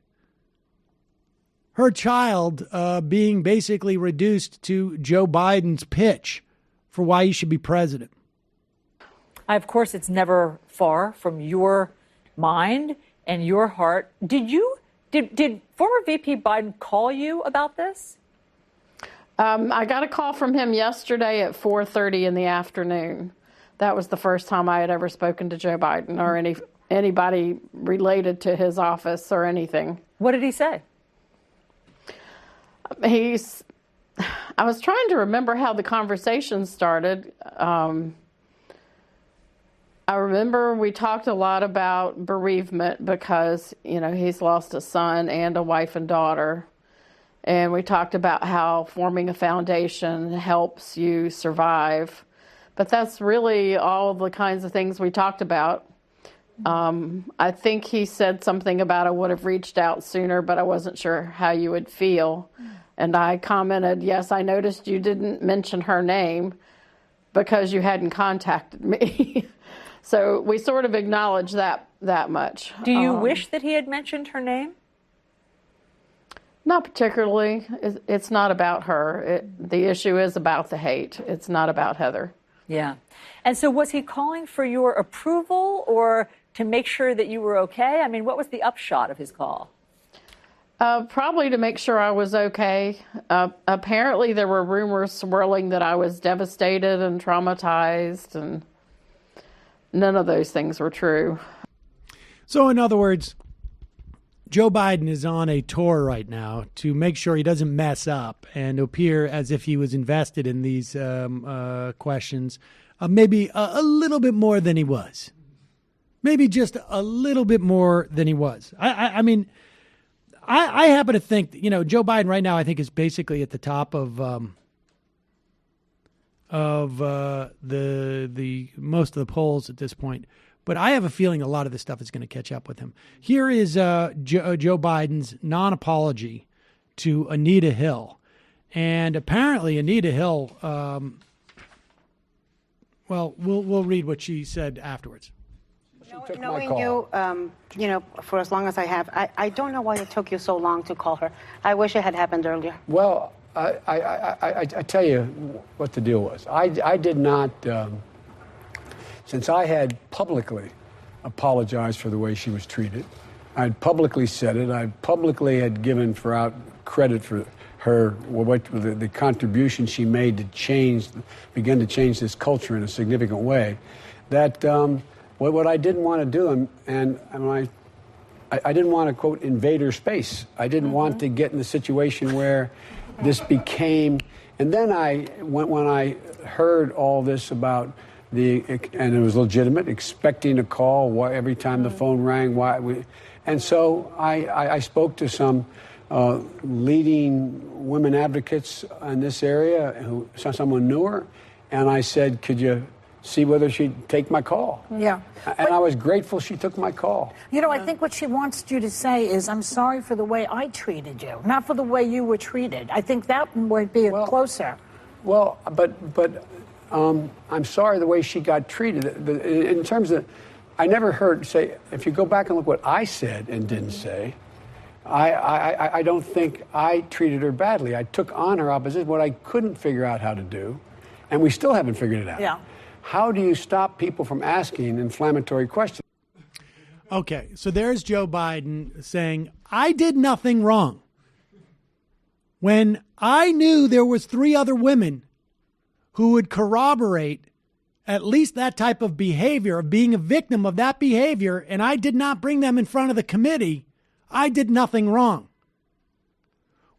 her child being basically reduced to Joe Biden's pitch for why he should be president. Of course, it's never far from your mind and your heart. Did former VP Biden call you about this? I got a call from him yesterday at 4:30 in the afternoon. That was the first time I had ever spoken to Joe Biden or anybody related to his office or anything. What did he say? I was trying to remember how the conversation started. I remember we talked a lot about bereavement because, he's lost a son and a wife and daughter. And we talked about how forming a foundation helps you survive. But that's really all the kinds of things we talked about. I think he said something about I would have reached out sooner, but I wasn't sure how you would feel. And I commented, yes, I noticed you didn't mention her name because you hadn't contacted me. So we sort of acknowledge that much. Do you wish that he had mentioned her name? Not particularly. It's not about her. The issue is about the hate. It's not about Heather. Yeah. And so was he calling for your approval or to make sure that you were okay? I mean, what was the upshot of his call? Probably to make sure I was okay. Apparently there were rumors swirling that I was devastated and traumatized, None of those things were true. So, in other words, Joe Biden is on a tour right now to make sure he doesn't mess up and appear as if he was invested in these questions, maybe a little bit more than he was. Maybe just a little bit more than he was. I mean, I happen to think, Joe Biden right now, I think, is basically at the top of the most of the polls at this point. But I have a feeling a lot of this stuff is going to catch up with him. Here is Joe Biden's non-apology to Anita Hill. And apparently Anita Hill, we'll read what she said afterwards. Knowing you, for as long as I have, I don't know why it took you so long to call her. I wish it had happened earlier. Well, I tell you what the deal was. I did not, since I had publicly apologized for the way she was treated, I'd publicly said it, I publicly had given credit for her, the contribution she made to begin to change this culture in a significant way, that what I didn't want to do, and I didn't want to, quote, invade her space. I didn't want to get in the situation where this became, and then when I heard all this about and it was legitimate, expecting a call every time the phone rang, and so I spoke to some leading women advocates in this area, someone knew her, and I said, could you see whether she'd take my call? Yeah. And I was grateful she took my call. I think what she wants you to say is, I'm sorry for the way I treated you, not for the way you were treated. I think that would be closer. Well, but I'm sorry the way she got treated. In terms of, I never heard say, if you go back and look what I said and didn't say, I don't think I treated her badly. I took on her opposition, what I couldn't figure out how to do, and we still haven't figured it out. Yeah. How do you stop people from asking inflammatory questions? Okay, so there's Joe Biden saying, I did nothing wrong. When I knew there was 3 other women who would corroborate at least that type of behavior, of being a victim of that behavior, and I did not bring them in front of the committee, I did nothing wrong.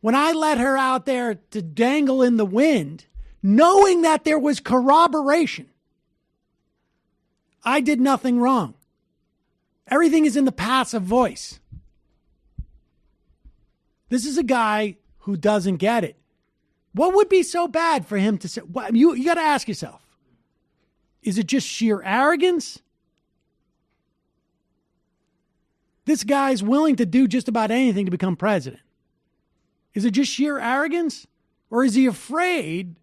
When I let her out there to dangle in the wind, knowing that there was corroboration, I did nothing wrong. Everything is in the passive voice. This is a guy who doesn't get it. What would be so bad for him to say? You got to ask yourself, is it just sheer arrogance? This guy's willing to do just about anything to become president. Is it just sheer arrogance? Or is he afraid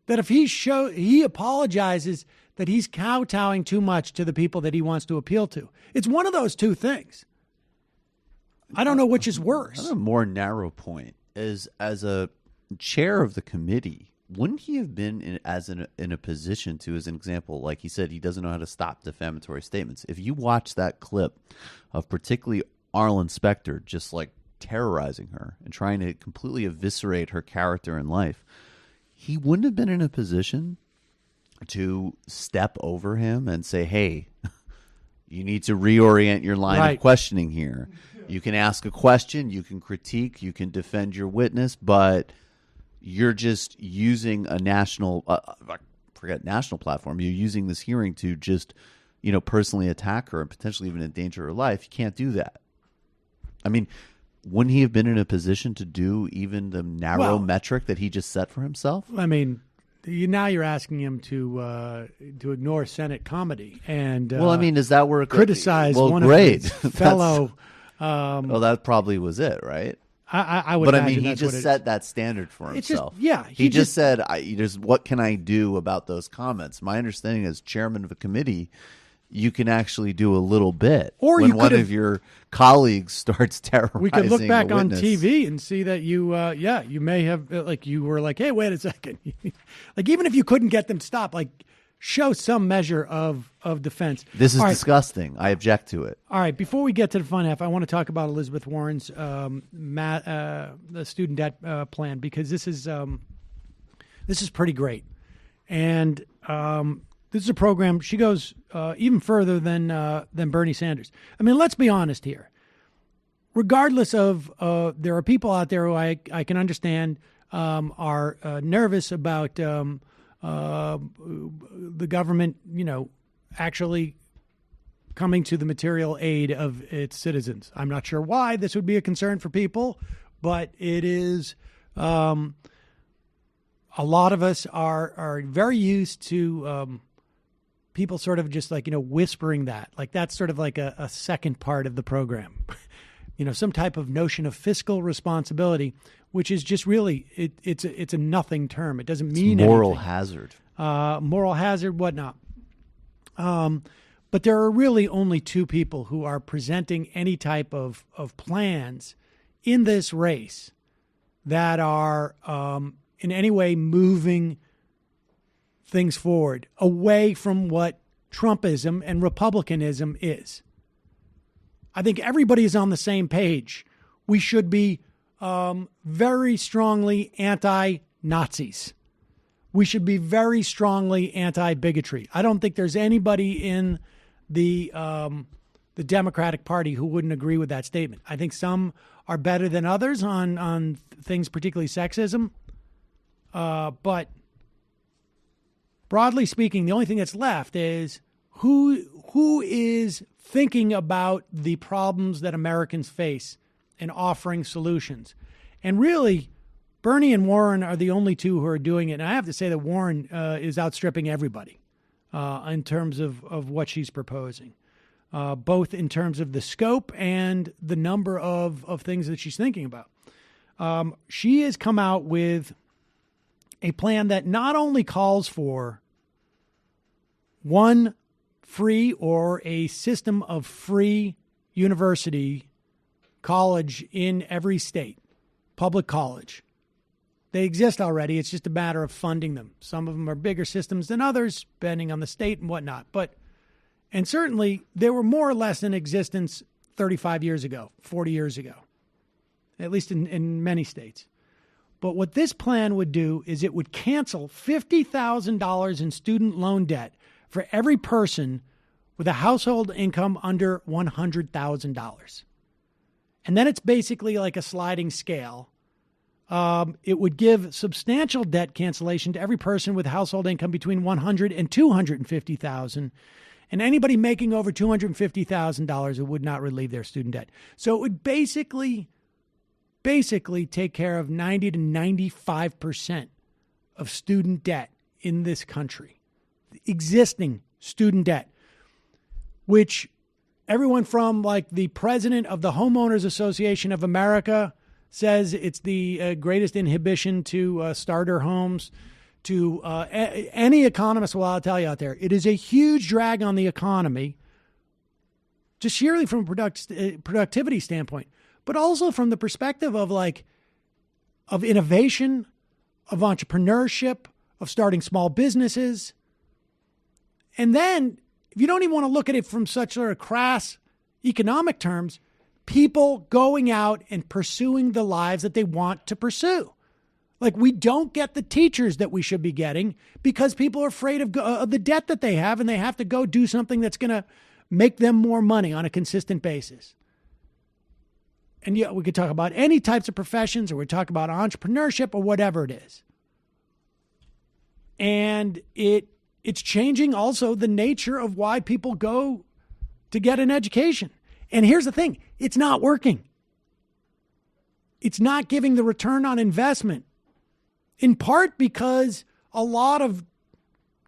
that if he apologizes, that he's kowtowing too much to the people that he wants to appeal to? It's one of those two things. I don't know which is worse. A more narrow point is, as a chair of the committee, wouldn't he have been in a position to, as an example, like he said, he doesn't know how to stop defamatory statements. If you watch that clip of particularly Arlen Specter just like terrorizing her and trying to completely eviscerate her character and life, he wouldn't have been in a position to step over him and say, hey, you need to reorient your line of questioning here. You can ask a question, you can critique, you can defend your witness, but you're just using a national platform. You're using this hearing to just, personally attack her and potentially even endanger her life. You can't do that. I mean, wouldn't he have been in a position to do even the narrow metric that he just set for himself? I mean, now you're asking him to ignore Senate comedy and is that where it criticize one of his fellow? That probably was it, right? I would. But imagine he just set that standard for himself. He just said, "What can I do about those comments?" My understanding as chairman of a committee, you can actually do a little bit. Or when one of your colleagues starts terrorizing, we could look back on TV and see that you may have you were like, hey, wait a second, even if you couldn't get them to stop, show some measure of defense. This is disgusting. I object to it. All right. Before we get to the fun half, I want to talk about Elizabeth Warren's the student debt plan, because this is pretty great. And this is a program. She goes even further than Bernie Sanders. I mean, let's be honest here. Regardless of, there are people out there who I can understand are nervous about the government, actually coming to the material aid of its citizens. I'm not sure why this would be a concern for people, but it is. A lot of us are very used to people sort of just like, whispering that. Like that's sort of like a second part of the program. Some type of notion of fiscal responsibility, which is just really, it's a nothing term. It doesn't mean it's moral anything. hazard. Moral hazard, whatnot. But there are really only two people who are presenting any type of plans in this race that are in any way moving things forward away from what Trumpism and Republicanism is. I think everybody is on the same page. We should be very strongly anti-Nazis. We should be very strongly anti-bigotry. I don't think there's anybody in the Democratic Party who wouldn't agree with that statement. I think some are better than others on things, particularly sexism. But broadly speaking, the only thing that's left is who is thinking about the problems that Americans face and offering solutions. And really, Bernie and Warren are the only two who are doing it. And I have to say that Warren is outstripping everybody in terms of what she's proposing, both in terms of the scope and the number of things that she's thinking about. She has come out with a plan that not only calls for one free or a system of free university college in every state, public college. They exist already. It's just a matter of funding them. Some of them are bigger systems than others, depending on the state and whatnot. And certainly they were more or less in existence 35 years ago, 40 years ago, at least in many states. But what this plan would do is it would cancel $50,000 in student loan debt for every person with a household income under $100,000. And then it's basically like a sliding scale. It would give substantial debt cancellation to every person with household income between $100,000 and $250,000. And anybody making over $250,000, it would not relieve their student debt. So it would basically take care of 90 to 95% of student debt in this country. Existing student debt, which everyone from like the president of the Homeowners Association of America says it's the greatest inhibition to starter homes, to any economist will tell you out there. It is a huge drag on the economy, just sheerly from a productivity standpoint, but also from the perspective of of innovation, of entrepreneurship, of starting small businesses. And then, if you don't even want to look at it from such sort of crass economic terms, people going out and pursuing the lives that they want to pursue. Like, we don't get the teachers that we should be getting because people are afraid of the debt that they have, and they have to go do something that's going to make them more money on a consistent basis. And yeah, we could talk about any types of professions, or we talk about entrepreneurship or whatever it is. And it's changing also the nature of why people go to get an education. And here's the thing, it's not working. It's not giving the return on investment, in part because a lot of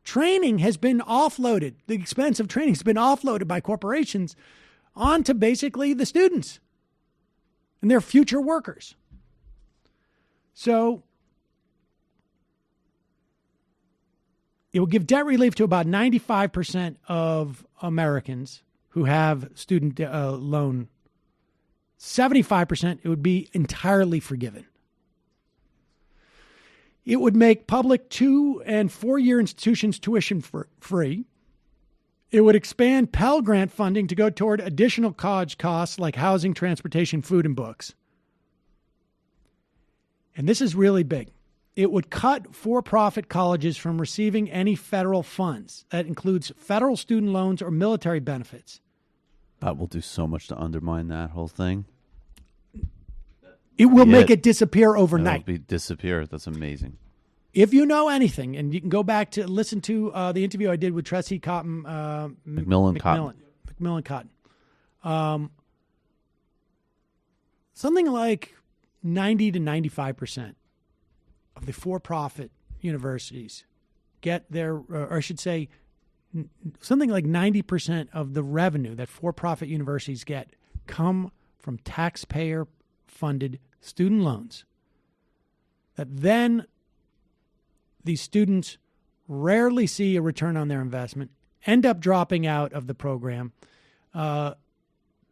training has been offloaded. The expense of training has been offloaded by corporations onto basically the students and their future workers. So it will give debt relief to about 95% of Americans who have student loan. 75%, it would be entirely forgiven. It would make public 2- and 4-year institutions tuition free. It would expand Pell Grant funding to go toward additional college costs like housing, transportation, food, and books. And this is really big. it would cut for-profit colleges from receiving any federal funds. That includes federal student loans or military benefits. That will do so much to undermine that whole thing. It will make it disappear overnight. It'll disappear. That's amazing. If you know anything, and you can go back to listen to the interview I did with Trustee Cotton, Macmillan Cotton. Something like 90 to 95% of the for-profit universities get their, or I should say, something like 90% of the revenue that for-profit universities get come from taxpayer-funded student loans that then these students rarely see a return on their investment, end up dropping out of the program.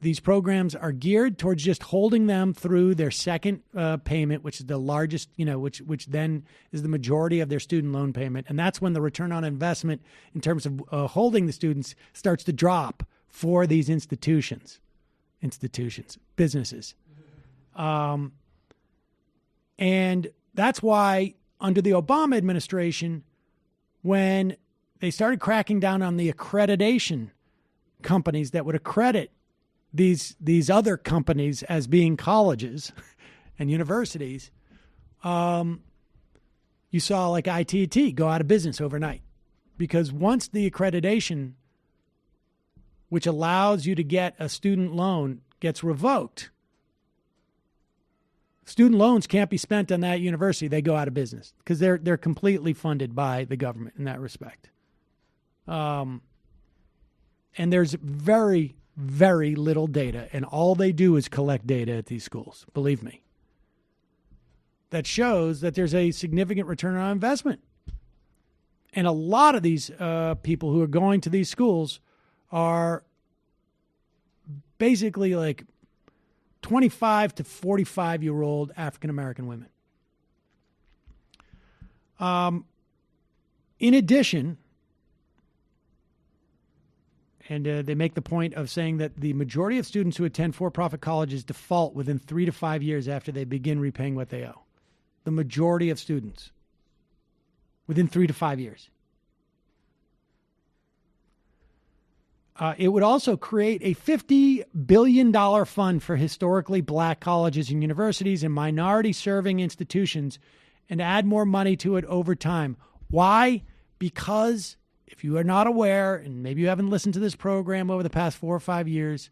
These programs are geared towards just holding them through their second payment, which is the largest, which then is the majority of their student loan payment. And that's when the return on investment in terms of holding the students starts to drop for these institutions, businesses. And that's why under the Obama administration, when they started cracking down on the accreditation companies that would accredit these other companies as being colleges and universities, you saw like ITT go out of business overnight. Because once the accreditation, which allows you to get a student loan, gets revoked, student loans can't be spent on that university. They go out of business because they're completely funded by the government in that respect. And there's very, very little data, and all they do is collect data at these schools, believe me, that shows that there's a significant return on investment. And a lot of these people who are going to these schools are basically like 25 to 45-year-old African-American women. In addition, and they make the point of saying that the majority of students who attend for-profit colleges default within 3 to 5 years after they begin repaying what they owe. The majority of students within 3 to 5 years. It would also create a $50 billion fund for historically black colleges and universities and minority-serving institutions and add more money to it over time. Why? Because if you are not aware, and maybe you haven't listened to this program over the past 4 or 5 years,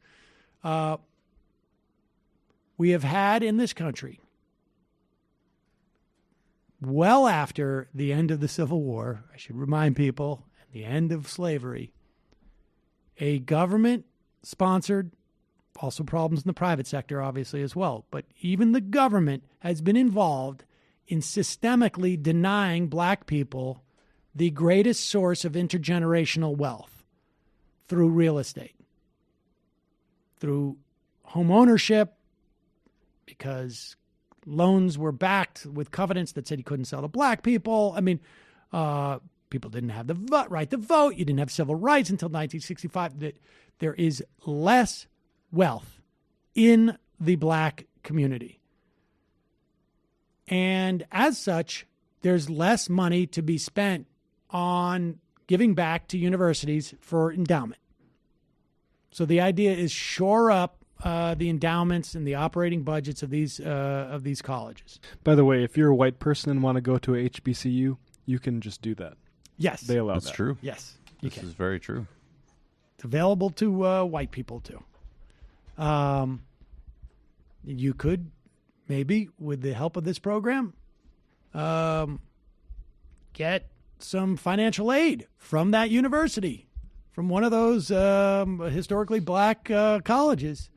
we have had in this country, well after the end of the Civil War, I should remind people, and the end of slavery, a government-sponsored, also problems in the private sector, obviously, as well, but even the government has been involved in systemically denying black people the greatest source of intergenerational wealth through real estate, through home ownership, because loans were backed with covenants that said you couldn't sell to black people. I mean, people didn't have the right to vote. You didn't have civil rights until 1965. There is less wealth in the black community. And as such, there's less money to be spent on giving back to universities for endowment. So the idea is shore up the endowments and the operating budgets of these colleges. By the way, if you're a white person and want to go to a HBCU, you can just do that. Yes. They allow that. That's true. Yes. This is very true. It's available to white people, too. You could, maybe, with the help of this program, get some financial aid from that university, from one of those historically black colleges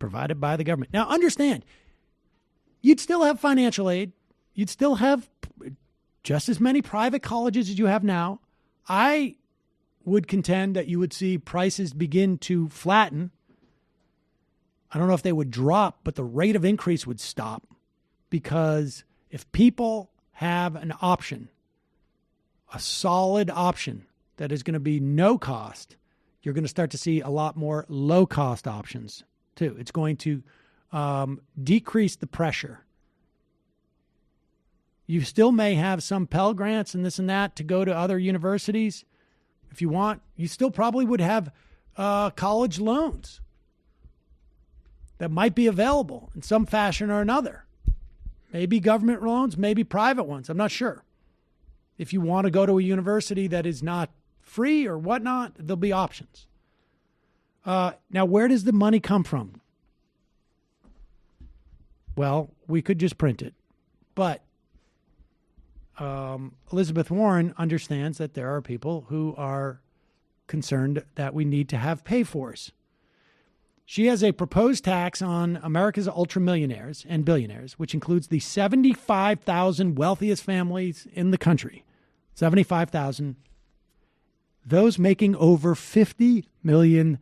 provided by the government. Now, understand, you'd still have financial aid. You'd still have just as many private colleges as you have now. I would contend that you would see prices begin to flatten. I don't know if they would drop, but the rate of increase would stop, because if people have an option, a solid option that is going to be no cost, you're going to start to see a lot more low-cost options, too. It's going to decrease the pressure You still may have some Pell Grants and this and that to go to other universities if you want. You still probably would have college loans that might be available in some fashion or another. Maybe government loans, maybe private ones. I'm not sure. If you want to go to a university that is not free or whatnot, there'll be options. Now, where does the money come from? Well, we could just print it. But Elizabeth Warren understands that there are people who are concerned that we need to have pay-fors. She has a proposed tax on America's ultramillionaires and billionaires, which includes the 75,000 wealthiest families in the country. 75,000. Those making over $50 million.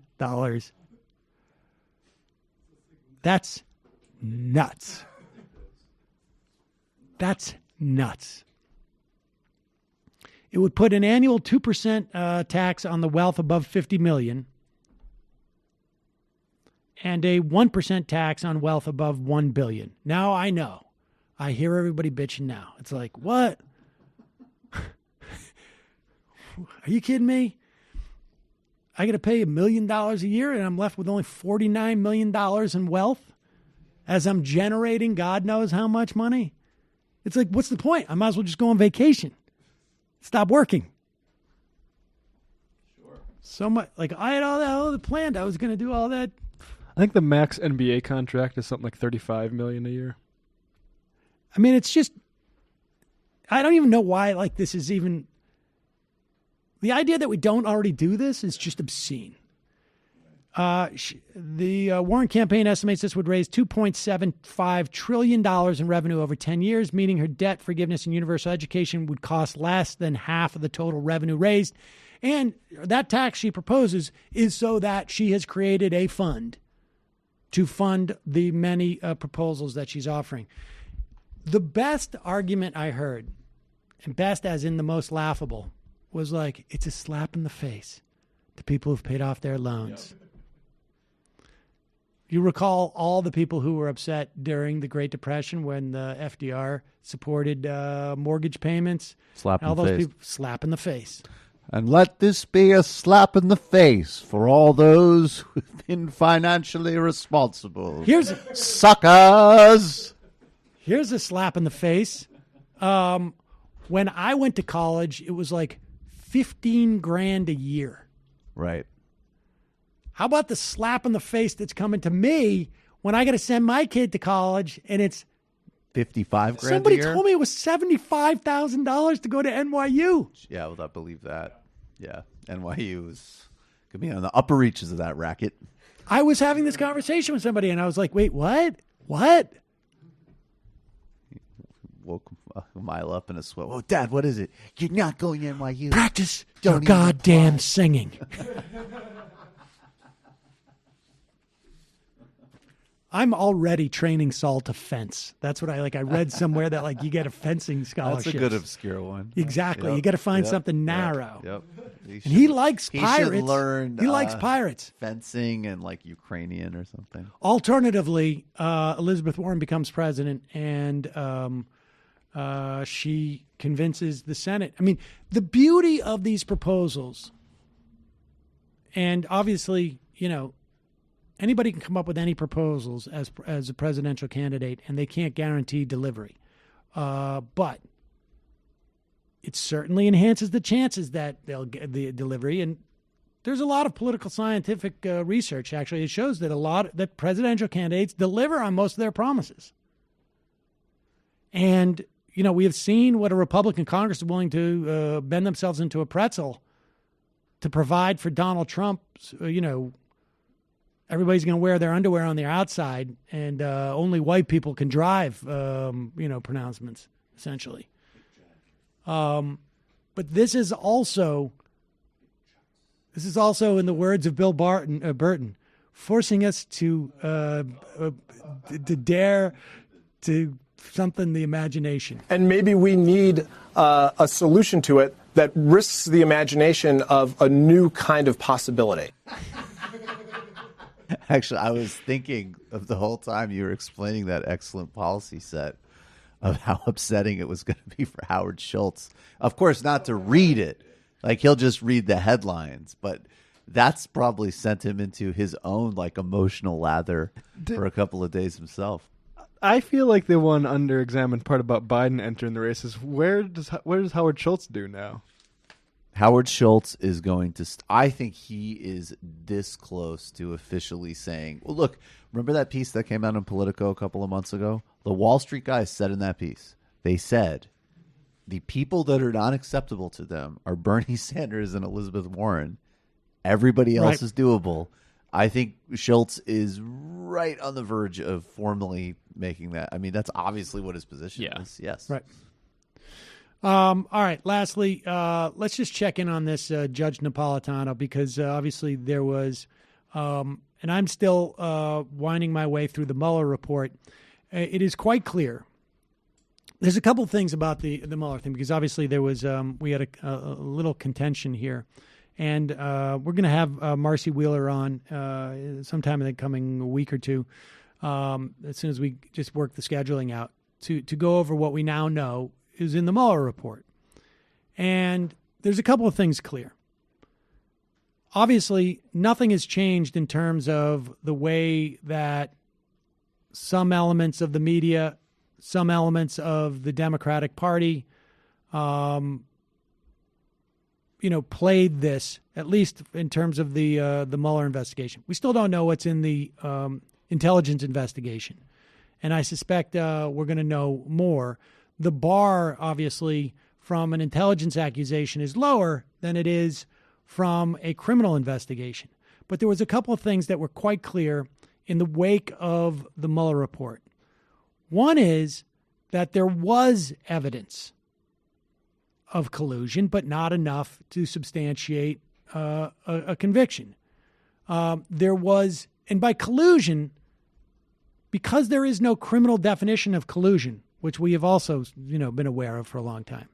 That's nuts. That's nuts. It would put an annual 2% tax on the wealth above $50 million and a 1% tax on wealth above $1 billion. Now I know. I hear everybody bitching now. It's like, what? Are you kidding me? I got to pay $1 million a year and I'm left with only $49 million in wealth as I'm generating God knows how much money. It's like, what's the point? I might as well just go on vacation. Stop working. Sure. So much, like I had all that planned. I was going to do all that. I think the max NBA contract is something like $35 million a year. I mean, it's just, I don't even know why, like, this is even, the idea that we don't already do this is just obscene. The Warren campaign estimates this would raise $2.75 trillion in revenue over 10 years, meaning her debt forgiveness and universal education would cost less than half of the total revenue raised. And that tax she proposes is so that she has created a fund to fund the many proposals that she's offering. The best argument I heard, and best as in the most laughable, was like, it's a slap in the face to people who've paid off their loans. Yep. You recall all the people who were upset during the Great Depression when the FDR supported mortgage payments? Slap in all the those face. People, slap in the face. And let this be a slap in the face for all those who've been financially responsible. Here's suckers. Here's a slap in the face. When I went to college, it was like $15,000 a year. Right. How about the slap in the face that's coming to me when I got to send my kid to college and it's $55,000 somebody a year? told me it was $75,000 to go to NYU. Yeah, well, I believe that. Yeah, NYU could be on the upper reaches of that racket. I was having this conversation with somebody and I was like, wait, what? What? Woke a mile up in a sweat. Oh, Dad, what is it? You're not going to NYU. Practice your goddamn singing. I'm already training Saul to fence. That's what I like. I read somewhere that like you get a fencing scholarship. That's a good obscure one. Exactly. Yep. You got to find Yep. something narrow. Yep. And he likes pirates. He should learn. He likes pirates. Fencing and like Ukrainian or something. Alternatively, Elizabeth Warren becomes president and she convinces the Senate. I mean, the beauty of these proposals, and obviously, you know, anybody can come up with any proposals as a presidential candidate, and they can't guarantee delivery. But it certainly enhances the chances that they'll get the delivery. And there's a lot of political scientific research, actually. It shows that presidential candidates deliver on most of their promises. And, you know, we have seen what a Republican Congress is willing to bend themselves into a pretzel to provide for Donald Trump, you know, everybody's going to wear their underwear on their outside, and only white people can drive, you know, pronouncements, essentially. But this is also, in the words of Bill Burton, forcing us to dare to something the imagination. And maybe we need a solution to it that risks the imagination of a new kind of possibility. Actually, I was thinking of the whole time you were explaining that excellent policy set of how upsetting it was going to be for Howard Schultz. Of course, not to read it. Like, he'll just read the headlines, but that's probably sent him into his own like emotional lather for a couple of days himself. I feel like the one under-examined part about Biden entering the race is where does Howard Schultz do now? Howard Schultz is going to I think he is this close to officially saying, well, look, remember that piece that came out in Politico a couple of months ago? The Wall Street guys said in that piece, they said the people that are not acceptable to them are Bernie Sanders and Elizabeth Warren. Everybody else is doable. I think Schultz is right on the verge of formally making that. I mean, that's obviously what his position is. Yes. Right. All right. Lastly, let's just check in on this Judge Napolitano, because obviously there was, and I'm still winding my way through the Mueller report. It is quite clear. There's a couple things about the Mueller thing, because obviously there was we had a little contention here. And we're going to have Marcy Wheeler on sometime in the coming week or two, as soon as we just work the scheduling out, to go over what we now know is in the Mueller report. And there's a couple of things clear. Obviously, nothing has changed in terms of the way that some elements of the media, some elements of the Democratic Party, played this, at least in terms of the Mueller investigation. We still don't know what's in the intelligence investigation, and I suspect we're going to know more. The bar, obviously, from an intelligence accusation is lower than it is from a criminal investigation. But there was a couple of things that were quite clear in the wake of the Mueller report. One is that there was evidence of collusion, but not enough to substantiate a conviction. There was, and by collusion, because there is no criminal definition of collusion, which we have also, been aware of for a long time,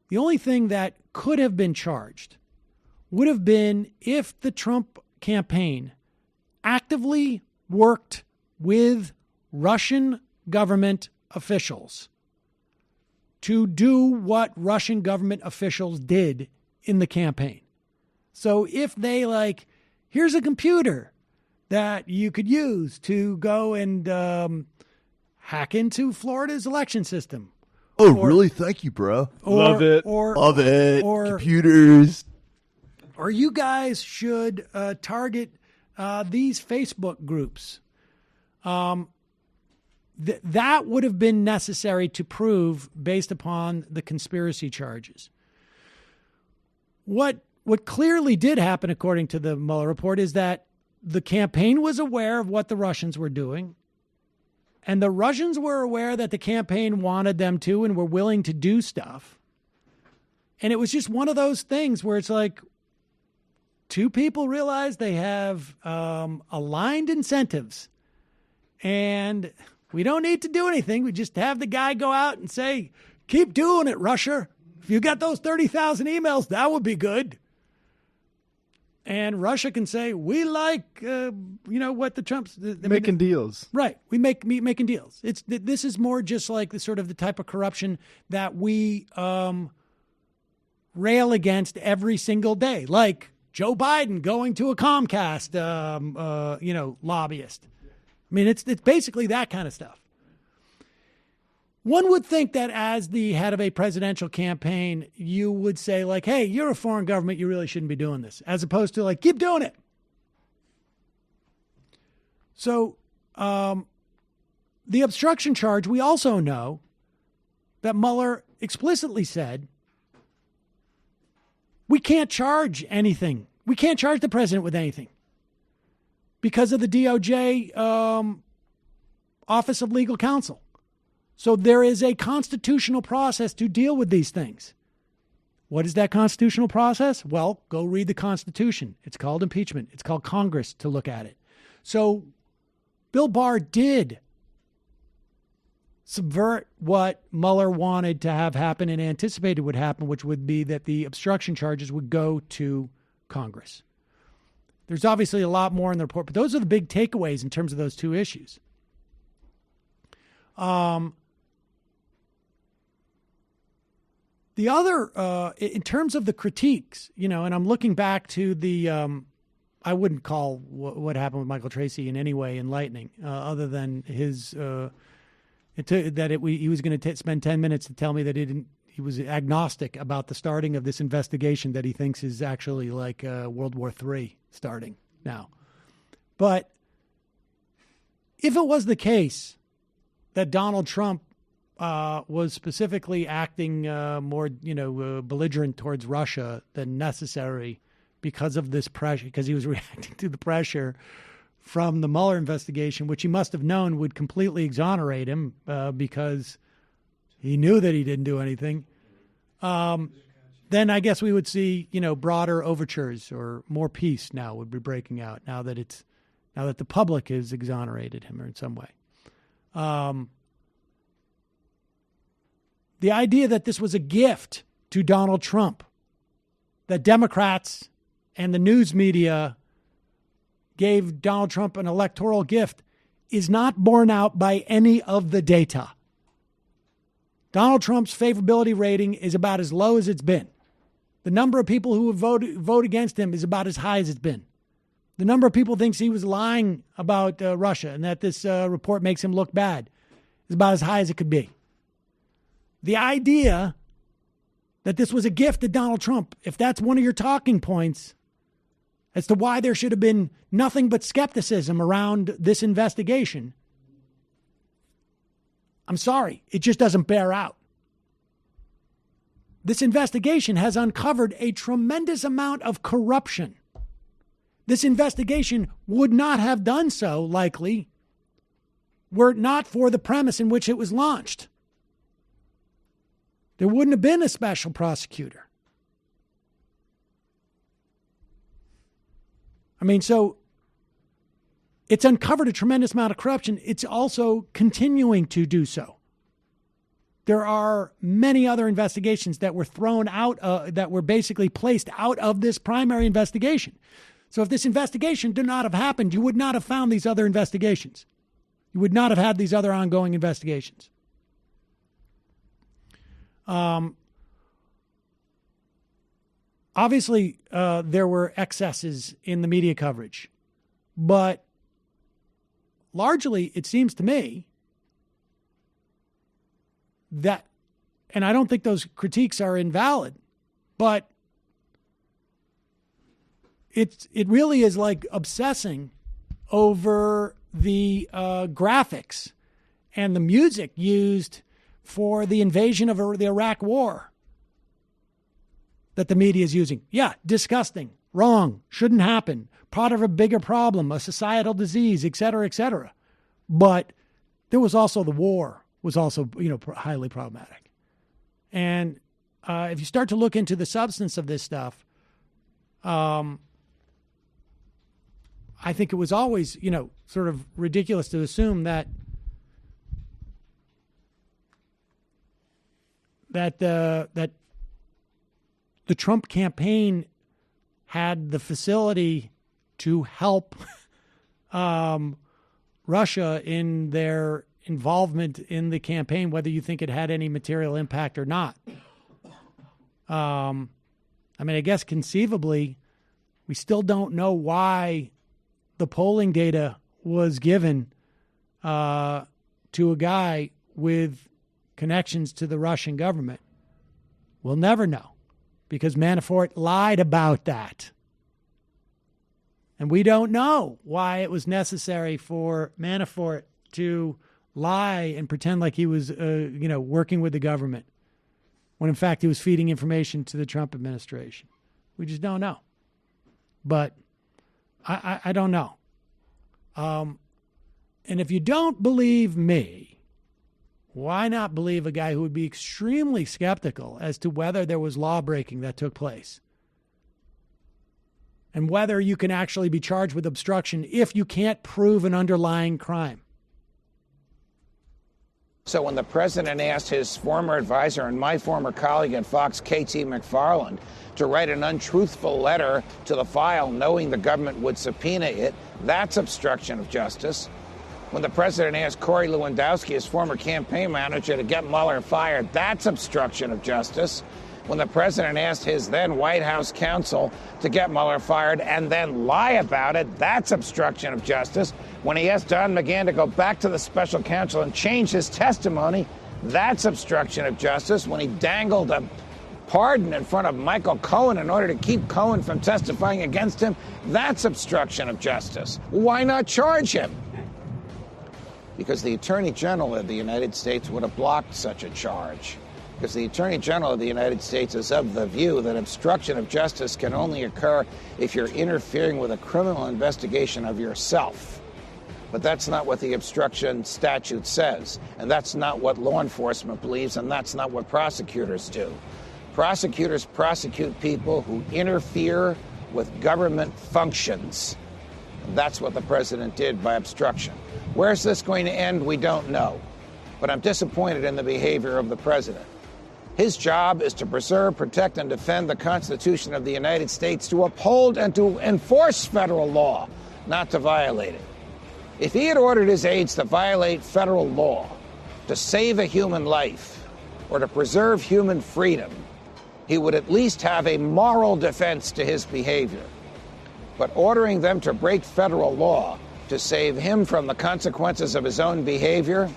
the only thing that could have been charged would have been if the Trump campaign actively worked with Russian government officials to do what Russian government officials did in the campaign. So if they here's a computer that you could use to go and hack into Florida's election system. Oh, really? Thank you, bro. Love it. Love it. Computers. Or you guys should target these Facebook groups. That would have been necessary to prove based upon the conspiracy charges. What clearly did happen, according to the Mueller report, is that the campaign was aware of what the Russians were doing, and the Russians were aware that the campaign wanted them to and were willing to do stuff. And it was just one of those things where it's like two people realize they have aligned incentives, and we don't need to do anything. We just have the guy go out and say, keep doing it, Russia. If you got those 30,000 emails, that would be good. And Russia can say, we like, what the Trumps... making deals. Right. We making deals. This is more just like the type of corruption that we rail against every single day. Like Joe Biden going to a Comcast, lobbyist. I mean, it's basically that kind of stuff. One would think that as the head of a presidential campaign, you would say hey, you're a foreign government. You really shouldn't be doing this, as opposed to keep doing it. So the obstruction charge, we also know that Mueller explicitly said, we can't charge anything. We can't charge the president with anything because of the DOJ Office of Legal Counsel. So there is a constitutional process to deal with these things. What is that constitutional process? Well, go read the Constitution. It's called impeachment. It's called Congress to look at it. So Bill Barr did subvert what Mueller wanted to have happen and anticipated would happen, which would be that the obstruction charges would go to Congress. There's obviously a lot more in the report, but those are the big takeaways in terms of those two issues. The other, in terms of the critiques, and I'm looking back to the, I wouldn't call what happened with Michael Tracy in any way enlightening, other than his, he was going to spend 10 minutes to tell me that he was agnostic about the starting of this investigation that he thinks is actually like World War III starting now. But if it was the case that Donald Trump was specifically acting more, belligerent towards Russia than necessary because of this pressure, because he was reacting to the pressure from the Mueller investigation, which he must have known would completely exonerate him because he knew that he didn't do anything, then I guess we would see, broader overtures or more peace now would be breaking out now that the public has exonerated him or in some way. The idea that this was a gift to Donald Trump, that Democrats and the news media gave Donald Trump an electoral gift, is not borne out by any of the data. Donald Trump's favorability rating is about as low as it's been. The number of people who would vote against him is about as high as it's been. The number of people who thinks he was lying about Russia and that this report makes him look bad is about as high as it could be. The idea that this was a gift to Donald Trump, if that's one of your talking points as to why there should have been nothing but skepticism around this investigation, I'm sorry, it just doesn't bear out. This investigation has uncovered a tremendous amount of corruption. This investigation would not have done so, likely, were it not for the premise in which it was launched. There wouldn't have been a special prosecutor. I mean, so it's uncovered a tremendous amount of corruption. It's also continuing to do so. There are many other investigations that were thrown out, that were basically placed out of this primary investigation. So if this investigation did not have happened, you would not have found these other investigations. You would not have had these other ongoing investigations. Obviously, there were excesses in the media coverage, but largely it seems to me that, and I don't think those critiques are invalid, but it really is like obsessing over the graphics and the music used for the invasion of the Iraq War that the media is using. Yeah, disgusting, wrong, shouldn't happen, part of a bigger problem, a societal disease, et cetera, et cetera. But there was also the war was also, highly problematic. And if you start to look into the substance of this stuff, I think it was always, sort of ridiculous to assume that the Trump campaign had the facility to help Russia in their involvement in the campaign, whether you think it had any material impact or not. I guess conceivably, we still don't know why the polling data was given to a guy with connections to the Russian government. We'll never know because Manafort lied about that. And we don't know why it was necessary for Manafort to lie and pretend like he was, working with the government when in fact he was feeding information to the Trump administration. We just don't know. But I don't know. And if you don't believe me, why not believe a guy who would be extremely skeptical as to whether there was law breaking that took place and whether you can actually be charged with obstruction if you can't prove an underlying crime? So when the president asked his former advisor and my former colleague at Fox, KT McFarland, to write an untruthful letter to the file knowing the government would subpoena it, that's obstruction of justice. When the president asked Corey Lewandowski, his former campaign manager, to get Mueller fired, that's obstruction of justice. when the president asked his then White House counsel to get Mueller fired and then lie about it. That's obstruction of justice. When he asked Don McGahn to go back to the special counsel and change his testimony, that's obstruction of justice. When he dangled a pardon in front of Michael Cohen in order to keep Cohen from testifying against him, that's obstruction of justice. Why not charge him? Because the Attorney General of the United States would have blocked such a charge. Because the Attorney General of the United States is of the view that obstruction of justice can only occur if you're interfering with a criminal investigation of yourself. But that's not what the obstruction statute says, and that's not what law enforcement believes, and that's not what prosecutors do. Prosecutors prosecute people who interfere with government functions. And that's what the president did by obstruction. Where's this going to end? We don't know. But I'm disappointed in the behavior of the president. His job is to preserve, protect, and defend the Constitution of the United States, to uphold and to enforce federal law, not to violate it. If he had ordered his aides to violate federal law, to save a human life, or to preserve human freedom, he would at least have a moral defense to his behavior. But ordering them to break federal law to save him from the consequences of his own behavior,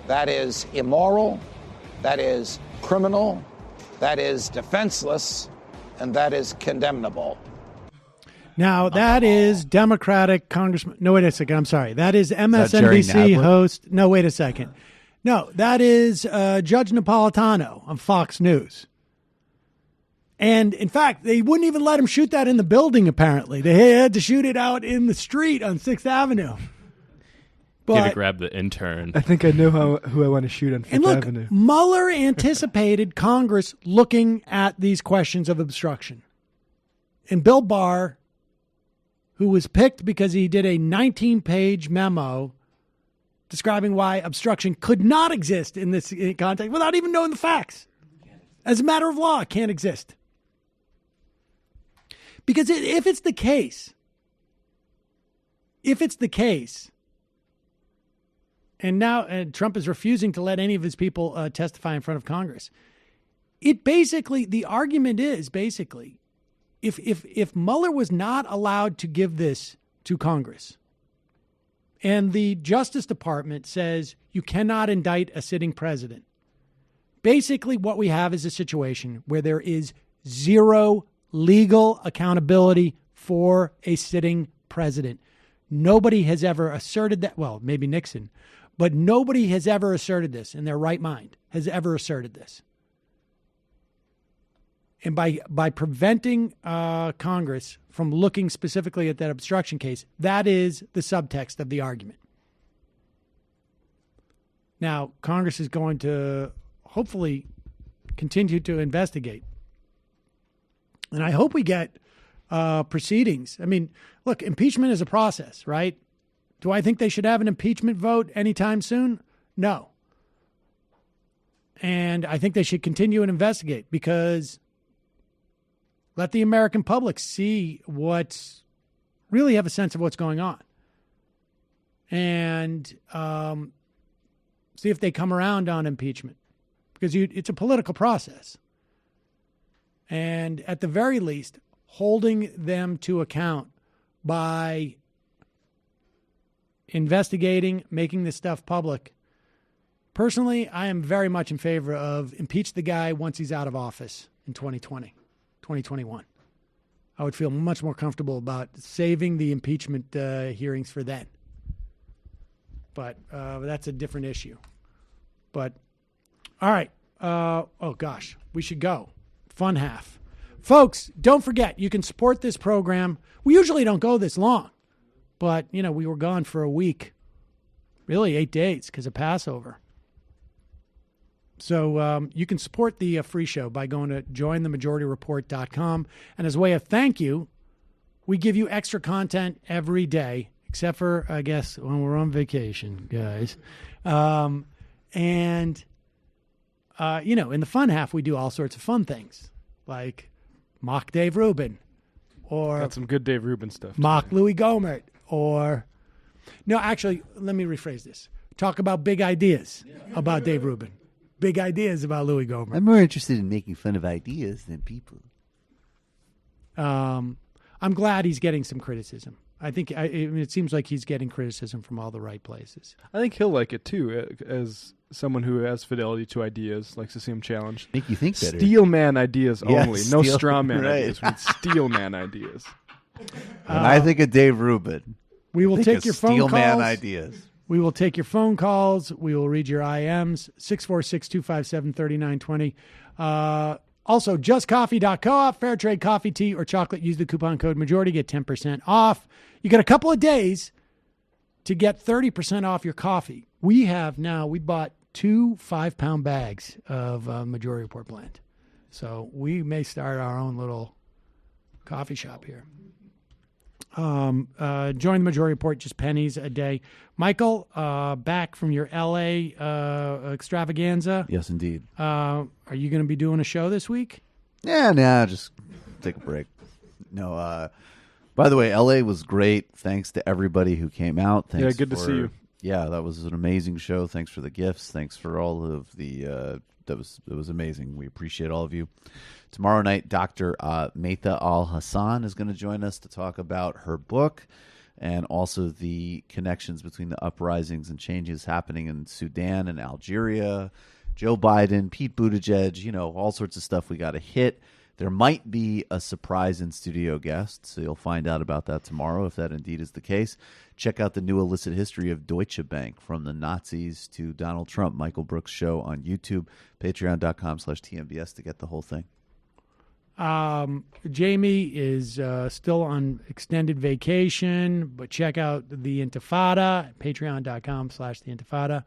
that is immoral, that is criminal, that is defenseless, and that is condemnable. Now, that is Democratic Congressman. No, wait a second. I'm sorry. That is that Jerry MSNBC Nadler? host. No, wait a second. No, that is Judge Napolitano on Fox News. And in fact, they wouldn't even let him shoot that in the building, apparently. They had to shoot it out in the street on 6th Avenue. You had to grab the intern. I think I know who I want to shoot on 5th Avenue. Mueller anticipated Congress looking at these questions of obstruction. And Bill Barr, who was picked because he did a 19-page memo describing why obstruction could not exist in this context without even knowing the facts. As a matter of law, it can't exist. Because if it's the case, and now Trump is refusing to let any of his people testify in front of Congress, the argument is basically, if Mueller was not allowed to give this to Congress, and the Justice Department says you cannot indict a sitting president, basically what we have is a situation where there is zero legal accountability for a sitting president. Nobody has ever asserted that. Well, maybe Nixon, but nobody has ever asserted this in their right mind, has ever asserted this. And by preventing Congress from looking specifically at that obstruction case, that is the subtext of the argument. Now, Congress is going to hopefully continue to investigate. And I hope we get proceedings. I mean, look, impeachment is a process, right? Do I think they should have an impeachment vote anytime soon? No. And I think they should continue and investigate, because let the American public see really have a sense of what's going on. And see if they come around on impeachment, because it's a political process. And at the very least, holding them to account by investigating, making this stuff public. Personally, I am very much in favor of impeach the guy once he's out of office in 2020, 2021. I would feel much more comfortable about saving the impeachment hearings for then. But that's a different issue. But, all right. Oh, gosh, we should go. Fun half. Folks, don't forget, you can support this program. We usually don't go this long, but, we were gone for a week, really 8 days because of Passover. So you can support the free show by going to jointhemajorityreport.com. And as a way of thank you, we give you extra content every day, except for, I guess, when we're on vacation, guys. In the fun half, we do all sorts of fun things, like mock Dave Rubin, or got some good Dave Rubin stuff. Mock Louis Gohmert, or no, actually, let me rephrase this. Talk about big ideas about Dave Rubin. big ideas about Louis Gohmert. I'm more interested in making fun of ideas than people. I'm glad he's getting some criticism. I think it seems like he's getting criticism from all the right places. I think he'll like it too, as someone who has fidelity to ideas, likes to see him challenged. Make you think better. Steel man ideas only, no straw man right. ideas. We need steel man ideas. When I think of Dave Rubin, we will take your phone calls. Steel man ideas. We will take your phone calls. We will read your IMs. 646-257-3920. Also, justcoffee.coop, fair trade coffee, tea, or chocolate. Use the coupon code majority. Get 10% off. You got a couple of days to get 30% off your coffee. We bought 2 5-pound bags of Majority Report blend. So we may start our own little coffee shop here. Join the Majority Report, just pennies a day. Michael, back from your L.A. extravaganza. Yes, indeed. Are you going to be doing a show this week? Yeah, just take a break. No, by the way, L.A. was great. Thanks to everybody who came out. Thanks good to see you. Yeah, that was an amazing show. Thanks for the gifts. Thanks for all of the... That was amazing. We appreciate all of you. Tomorrow night, Dr. Mehta Al-Hassan is going to join us to talk about her book and also the connections between the uprisings and changes happening in Sudan and Algeria, Joe Biden, Pete Buttigieg, all sorts of stuff we got to hit. There might be a surprise in-studio guest, so you'll find out about that tomorrow if that indeed is the case. Check out the new illicit history of Deutsche Bank, from the Nazis to Donald Trump. Michael Brooks' show on YouTube, patreon.com/TMBS to get the whole thing. Jamie is still on extended vacation, but check out The Intifada, patreon.com/The Intifada.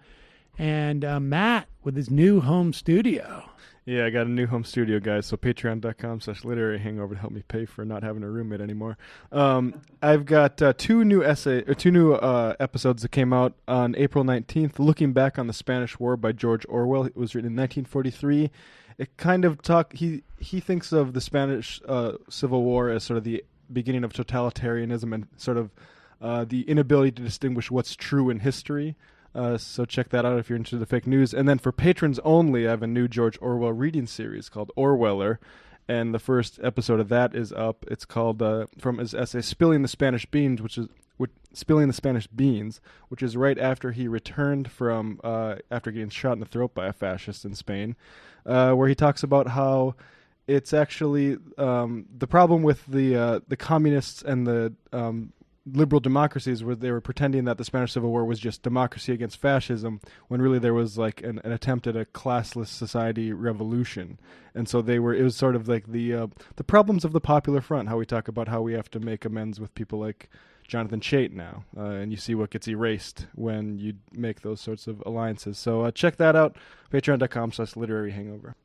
And Matt with his new home studio. Yeah, I got a new home studio, guys, so patreon.com/literary hangover to help me pay for not having a roommate anymore. I've got two new episodes that came out on April 19th, looking back on the Spanish War by George Orwell. It was written in 1943. It kind of he thinks of the Spanish Civil War as sort of the beginning of totalitarianism and sort of the inability to distinguish what's true in history. So check that out if you're into the fake news. And then for patrons only, I have a new George Orwell reading series called Orweller, and the first episode of that is up. It's called from his essay "Spilling the Spanish Beans," which is right after he returned from after getting shot in the throat by a fascist in Spain, where he talks about how it's actually the problem with the communists and the liberal democracies, where they were pretending that the Spanish Civil War was just democracy against fascism, when really there was like an attempt at a classless society revolution. And so it was sort of like the problems of the Popular Front, how we talk about how we have to make amends with people like Jonathan Chait now, and you see what gets erased when you make those sorts of alliances. So check that out, patreon.com/literary hangover.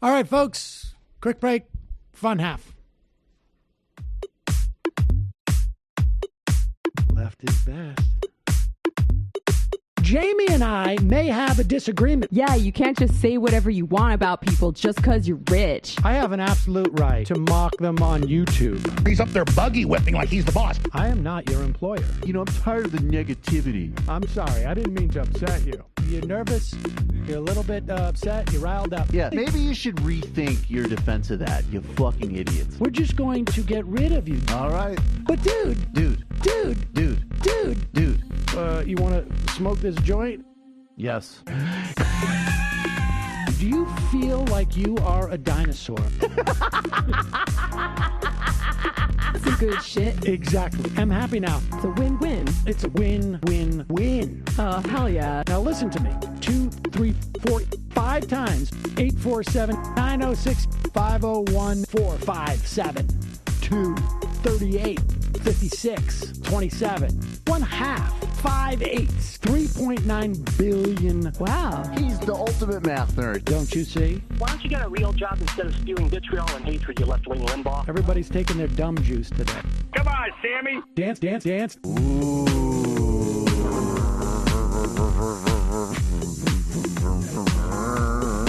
All right, folks, quick break, fun half. Left is best. Jamie and I may have a disagreement. Yeah, you can't just say whatever you want about people just because you're rich. I have an absolute right to mock them on YouTube. He's up there buggy whipping like he's the boss. I am not your employer. I'm tired of the negativity. I'm sorry. I didn't mean to upset you. You're nervous? You're a little bit upset? You're riled up? Yeah, maybe you should rethink your defense of that, you fucking idiots. We're just going to get rid of you. All right. But dude. You want to smoke this joint? Yes. Do you feel like you are a dinosaur? Some good shit. Exactly. I'm happy now. It's a win-win. It's a win-win-win. Oh, hell yeah. Now listen to me. 2, 3, 4, 5 times. 847-906-501-457. 2, 38, 56, 27. 1/2. 5 8s. 3.9 billion. Wow. He's the ultimate math nerd. Don't you see? Why don't you get a real job instead of spewing vitriol and hatred, you left-wing Limbaugh? Everybody's taking their dumb juice today. Come on, Sammy. Dance. Ooh.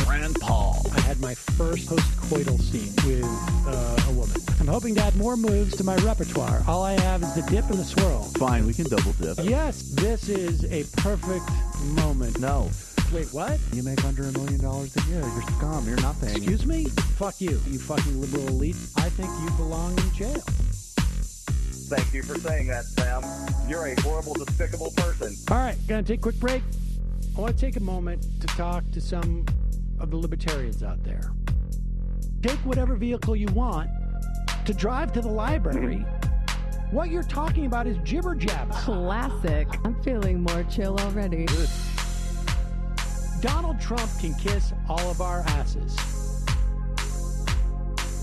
Rand Paul. I had my first post-coital scene with a woman. I'm hoping to add more moves to my repertoire. All I have is the dip and the swirl. Fine, we can double dip. Yes, this is a perfect moment. No. Wait, what? You make under $1 million a year. You're scum. You're nothing. Excuse me? Fuck you, you fucking liberal elite. I think you belong in jail. Thank you for saying that, Sam. You're a horrible, despicable person. All right, gonna take a quick break. I want to take a moment to talk to some of the libertarians out there. Take whatever vehicle you want to drive to the library. What you're talking about is jibber jabber. Classic. I'm feeling more chill already. Good. Donald Trump can kiss all of our asses.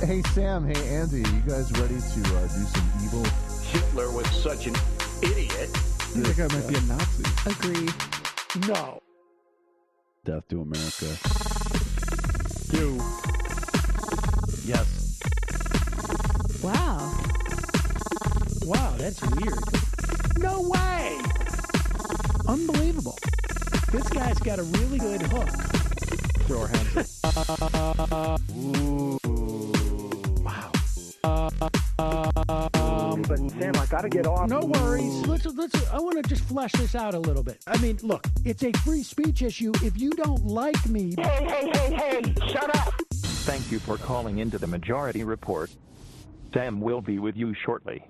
Hey, Sam. Hey, Andy. You guys ready to do some evil? Hitler was such an idiot. That guy might be a Nazi. Agree. No. Death to America. You. Yes. Wow. Wow, that's weird. No way! Unbelievable. This guy's got a really good hook. Throw our hands up. Ooh. Wow. But Sam, I gotta get off. No worries. Let's. I want to just flesh this out a little bit. I mean, look, it's a free speech issue. If you don't like me... Hey, shut up! Thank you for calling into the Majority Report. Sam will be with you shortly.